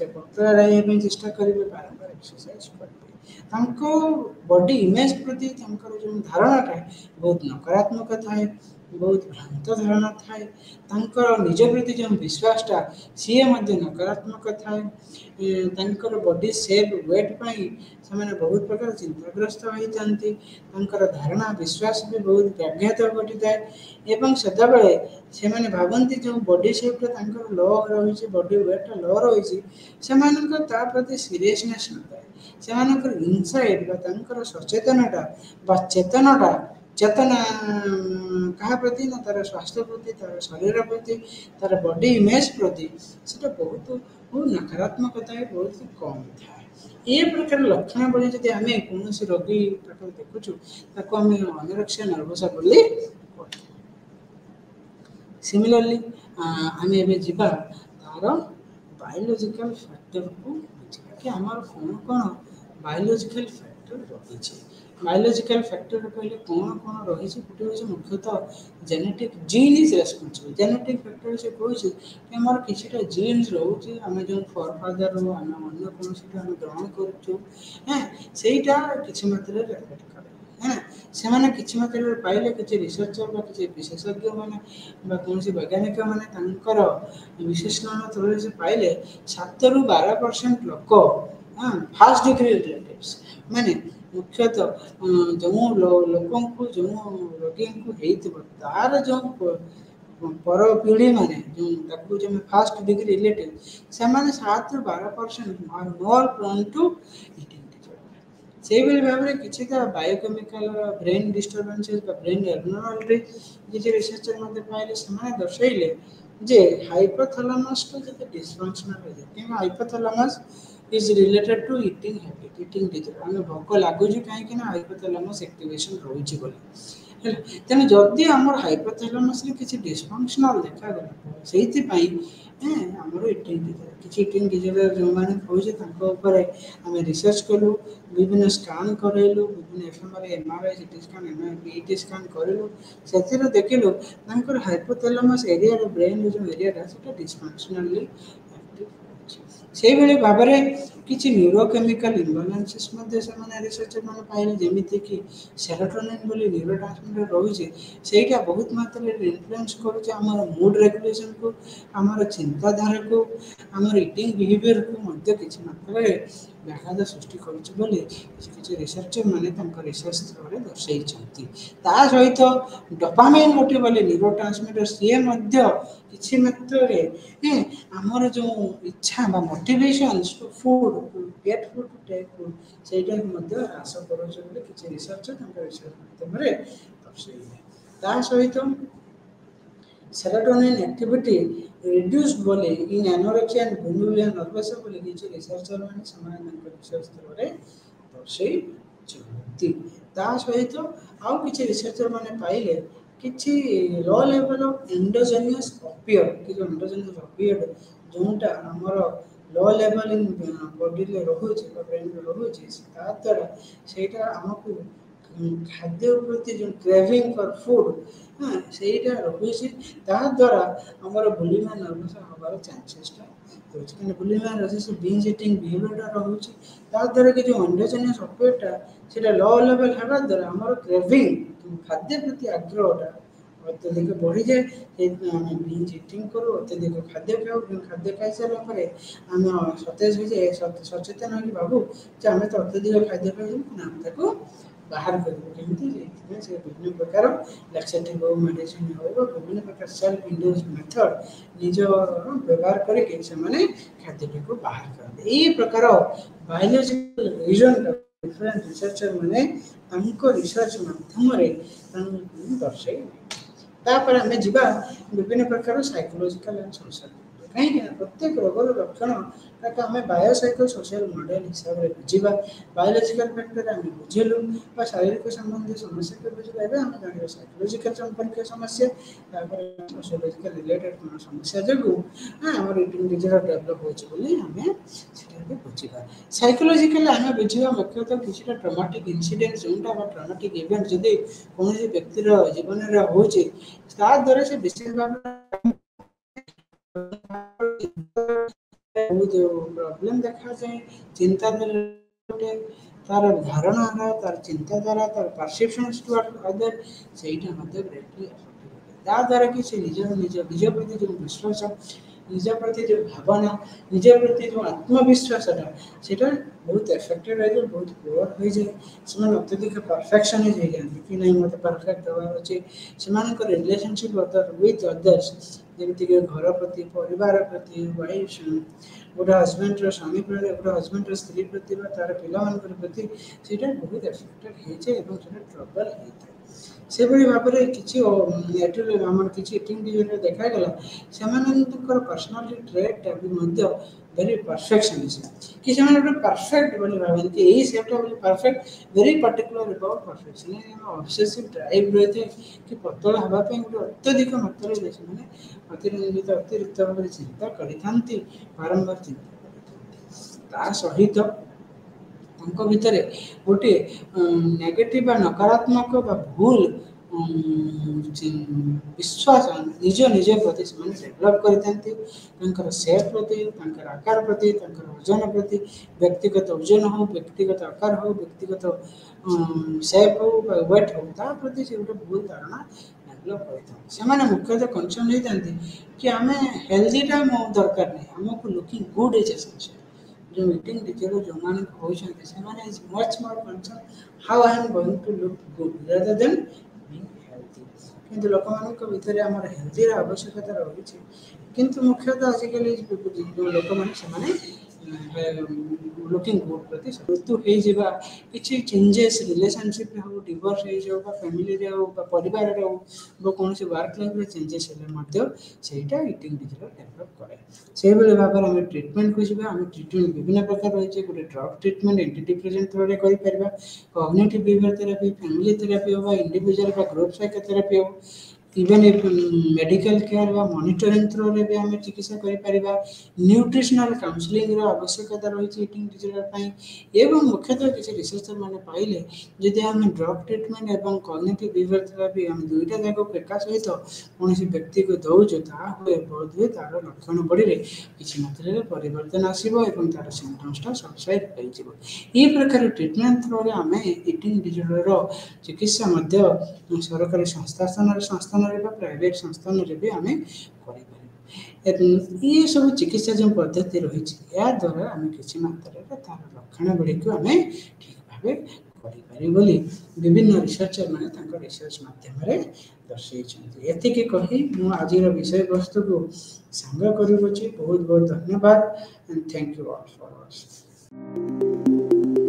पतला रहा चेष्टा करेंगे बारंबार एक्सरसाइज करेंगे बॉडी इमेज प्रति जो धारणाटा बहुत नकारात्मक थाए बहुत भ्रांत धारणा थाए निज प्रति जो विश्वासटा सी नकारात्मक थाए बॉडी शेप वेट पाई से बहुत प्रकार चिंताग्रस्त होती धारणा विश्वास भी बहुत व्याघात घटी थाए एवं सदाबले से भावती जो बॉडी शेप लो रही बॉडी वेट लो रही से प्रति सीरियसनेस न थाए से इनसाइट सचेतनता चेतनटा चेतना क्या प्रति ना तार स्वास्थ्य प्रति तार शरीर प्रति तार बॉडी इमेज प्रति से बहुत नकारात्मकता बहुत कम था ये प्रकार लक्षण बोली जब आम कौन रोगी देखुचु आम एनोरेक्सिया नर्वस बोली सिमिलरली आम एवं तार बायोलॉजिकल फैक्टर को कि आम कौन कौन बायोलॉजिकल फैक्टर रही बायोलॉजिकल फैक्टर कहले कौन कौन रही गोटे हूँ मुख्यतः genetic gene is responsible genetic factor से कहूँ कि आम किसी जीन्स रोचे आम जो फर फादर आम अन्न कौन आम ग्रहण करा किसी मात्रा एफेक्ट करे है ना से मात्रा पाइले किसी रिसर्चर किसी विशेषज्ञ मैंने कौन वैज्ञानिक मैंने विश्लेषण थ्रू से पाइले 7 ରୁ 12% लोक फर्स्ट डिग्री रिलेटिव्स माने मुख्यतः जो लोक जो रोगी को तार जो पर पीढ़ी माने जो फर्स्ट डिग्री रिलेटिव से 7 ରୁ 12% more prone to eating disorder से भाव में किसी biochemical brain disturbances brain abnormality किसी रिसर्चर पाइले से दर्शाइले जे हाइपोथैलेमस को जब डिसफंक्शनल हो जाए कि hypothalamus is related to eating habit eating disorder हमें भोक लागुच कहीं हाइपोथैलेमस एक्टिवेशन रोचे बोली तेणु जदि आम हाइपोथैलेमस किसी डिसफंक्शनल देखा से आमर इटिंग डिजॉर्डर किसी इटिंग डिजॉर्डर जो मैंने कहूँ आम रिसर्च कलु विभिन्न स्कान करलु विभिन्न एफएमआरआई एमआरआई सीटी स्कान पीटी स्कान करलु से देखिलु हाइपोथैलेमस एरिया ब्रेन जो एरिया से डिसफंक्शनली से भाव में किसी न्यूरोकेमिकल इम्बालांसेस रिसर्चर मैंने पाइले जमीक कि सेरोटोनिन बोली न्यूरोट्रांसमीटर रोचे से बहुत मात्रा इन्फ्लुएंस करुचे आम मूड रेगुलेशन को आमर चिंताधारा को आमर इटिंग बिहेवियर को किसी मात्रा व्याघात सृष्टि कर रिसर्चर मैंने रिसर्च थ्रो दर्शाई सहित डोपामाइन गोटे बोले न्यूरोट्रांसमीटर सी किसी मात्रा आमर जो इच्छा motivation to food get food to take food से ह्रास कर किसी रिसर्च रिसर्च माध्यम दर्शाई सहित सेरोटोनिन एक्टिविटी रिड्यूस बोले इन एनोरेक्सिया एंड बुलिमिया नर्वस बोले किसी रिसर्चर मैंने रिसर्च थ्रो दर्शाई सहित आउ किसी रिसर्चर मैंने पाइले किसी लो लेवल ऑफ एंडोजेनियस ऑपियोइड कि जो एंडोजेनियस ऑपियोइड जोटा आमर लो लेवल इन बॉडी में रोचे ब्रेन में रोचे द्वारा से आमको खाद्य प्रति जो क्रेविंग फॉर फूड हाँ से रोचे द्वारा आमर बुलिमिया नर्वस हमार चांसेसटा रोचे bulimia nervous binge eating behaviour रोचे द्वारा कि जो एंडोजेनियस ऑपियोइडटा से लो लेवल होगा द्वारा आमर क्रेविंग खाद्य प्रति आग्रहटा अत्यधिक बढ़ी जाए बिंज ईटिंग करूँ अत्यधिक खाद्य खाऊ खाद्य खाई सारापर आम सतेज हो जाए सचेतन हो भावु आम तो अत्यधिक खाद्य खाई बाहर करमी से विभिन्न प्रकार लैक्सेटिव हो मेडिसिन हो विभिन्न प्रकार सेल्फ इंड्यूस मेथड निज व्यवहार करके खाद्य को बाहर करते यही प्रकार बायोलॉजिकल रीजन डिफरेंट रिसर्चर मैंने रिसर्च माध्यम दर्शाई तापर आम जा विभिन्न प्रकार साइकोलॉजिकल एंड सोशल कहीं प्रत्येक रोगर लक्षण आम बायोसाइको सोशल मॉडल हिसाब से बुझा बायोलॉजिकल फैक्टर आम बुझेलु शारीरिक संबंधी समस्या को बुझा आम जान साइकोलॉजिकल संपर्क समस्या सोशियोलॉजिकल रिलेटेड कौन समस्या जो आम ईटिंग डिजॉर्डर डेवलप होमें बुझा साइकोलॉजिकल आम बुझा मुख्यतः किसी ट्रॉमेटिक इंसिडेंट जोटा ट्रॉमेटिक इवेंट जदि कौन व्यक्तिर जीवन में होचे द्वारा से विशेष भाव बहुत प्रॉब्लम देखा जाए चिंताधारा तार धारणा तार चिंताधारा तार परसेप्शन टुवर्ड अदर से द्वारा कि निज निज निज प्रति जो विश्वास निज प्रति जो भावना निज प्रति जो आत्मविश्वासटा से बहुत एफेक्टेड हो बहुत पुअर हो जाए अत्यधिक परफेक्शनिस्ट हो जाती कि नहीं मत परफेक्ट हबार अच्छे से रिलेशनशिप विथ अदर्स जमीक घर प्रति परिवार प्रति वाइफ गोटे हजबैंड स्वामी प्रति गोटे हजबैंड स्त्री प्रति तार पिला प्रति से बहुत एफेक्टेड होते ट्रबल होता है से भाव में किसी किसी इटिंग डिजॉर्डर देखागला से पर्सनालिटी ट्रेटा भी वेरी परफेक्शनिज्म कि परफेक्ट बोली भावती यही सेटा perfect very particular about perfection obsessive drive रही है कि पतला हाँपाई गोटे अत्यधिक मात्रा अतिरंजित अतिरिक्त भाव में चिंता करते बारंबार चिंता कर सहित भितर गोटे नेगेटिव नकारात्मक भूल विश्वास निज निज प्रति डेभलप करते सेफ प्रति आकार प्रति ओजन प्रति व्यक्तिगत ओजन हो व्यक्तिगत आकार हो व्यक्तिगत सेफ हो वेट हो ता प्रति से गोटे भूल धारणा डेभलप करते मुख्यतः कनसर्न होती कि आम हेल्दीटा दरकार नहीं आमको लुकिंग गुड इज एसेंशियल जो ईटिंग डिजॉर्डर जो मान होती से much more concern how I am going to look good rather than being healthy किंतु लोक भितर आम हेल्दी आवश्यकता रही किंतु मुख्यतः आजिकल जो लोक मैंने लुकिंग गुड प्रति मृत्यु हो किसी चेंजेस रिलेशनशिप हो डिवोर्स हो फैमिली रे हो परिवार रे हो कौन वर्क लाइफ रे चेंजेस हेले सेटा ईटिंग डिसऑर्डर डेवलप करे से बेले भाव आम ट्रिटमेंट को जीवा आम ट्रिटमेंट विभिन्न प्रकार रही गोटे drug treatment anti depressant through कर cognitive behaviour therapy family therapy हो इंडिविजुअल ग्रुप साइकोथेरेपी हो इवन मेडिकल केयर व मॉनिटरिंग थ्रू रे भी आम चिकित्सा करिपरिबा न्यूट्रिशनल काउंसलिंग रो आवश्यकता रही ईटिंग डिसऑर्डर पई एवं मुख्यतः किसी रिसर्चर माने पाइले जदि आम ड्रग ट्रीटमेंट एवं कॉग्निटिव बिहेवियर थेरेपी हम दुईटा जाक एका सहित कौन व्यक्ति को दौज बोध हुए तार लक्षण बड़ी किसी मात्रा रे परिवर्तन आसीबो एवं तार सिम्पटम्सटा सबसाइड हो ये प्रकार ट्रीटमेंट थ्रू रे आम ईटिंग डिसऑर्डर रो चिकित्सा मध्य सरकारी संस्थान प्राइवेट संस्थान भी आम कर ये सब चिकित्सा जो पद्धति रही या द्वारा आम किसी मात्रा तार लक्षण गुड़ी को आम ठीक भाव करी विभिन्न रिसर्चर मैंने रिसर्च माध्यम दर्शाई ये कही आज विषय वस्तु को सांग कर बहुत बहुत धन्यवाद and thank you all for watching.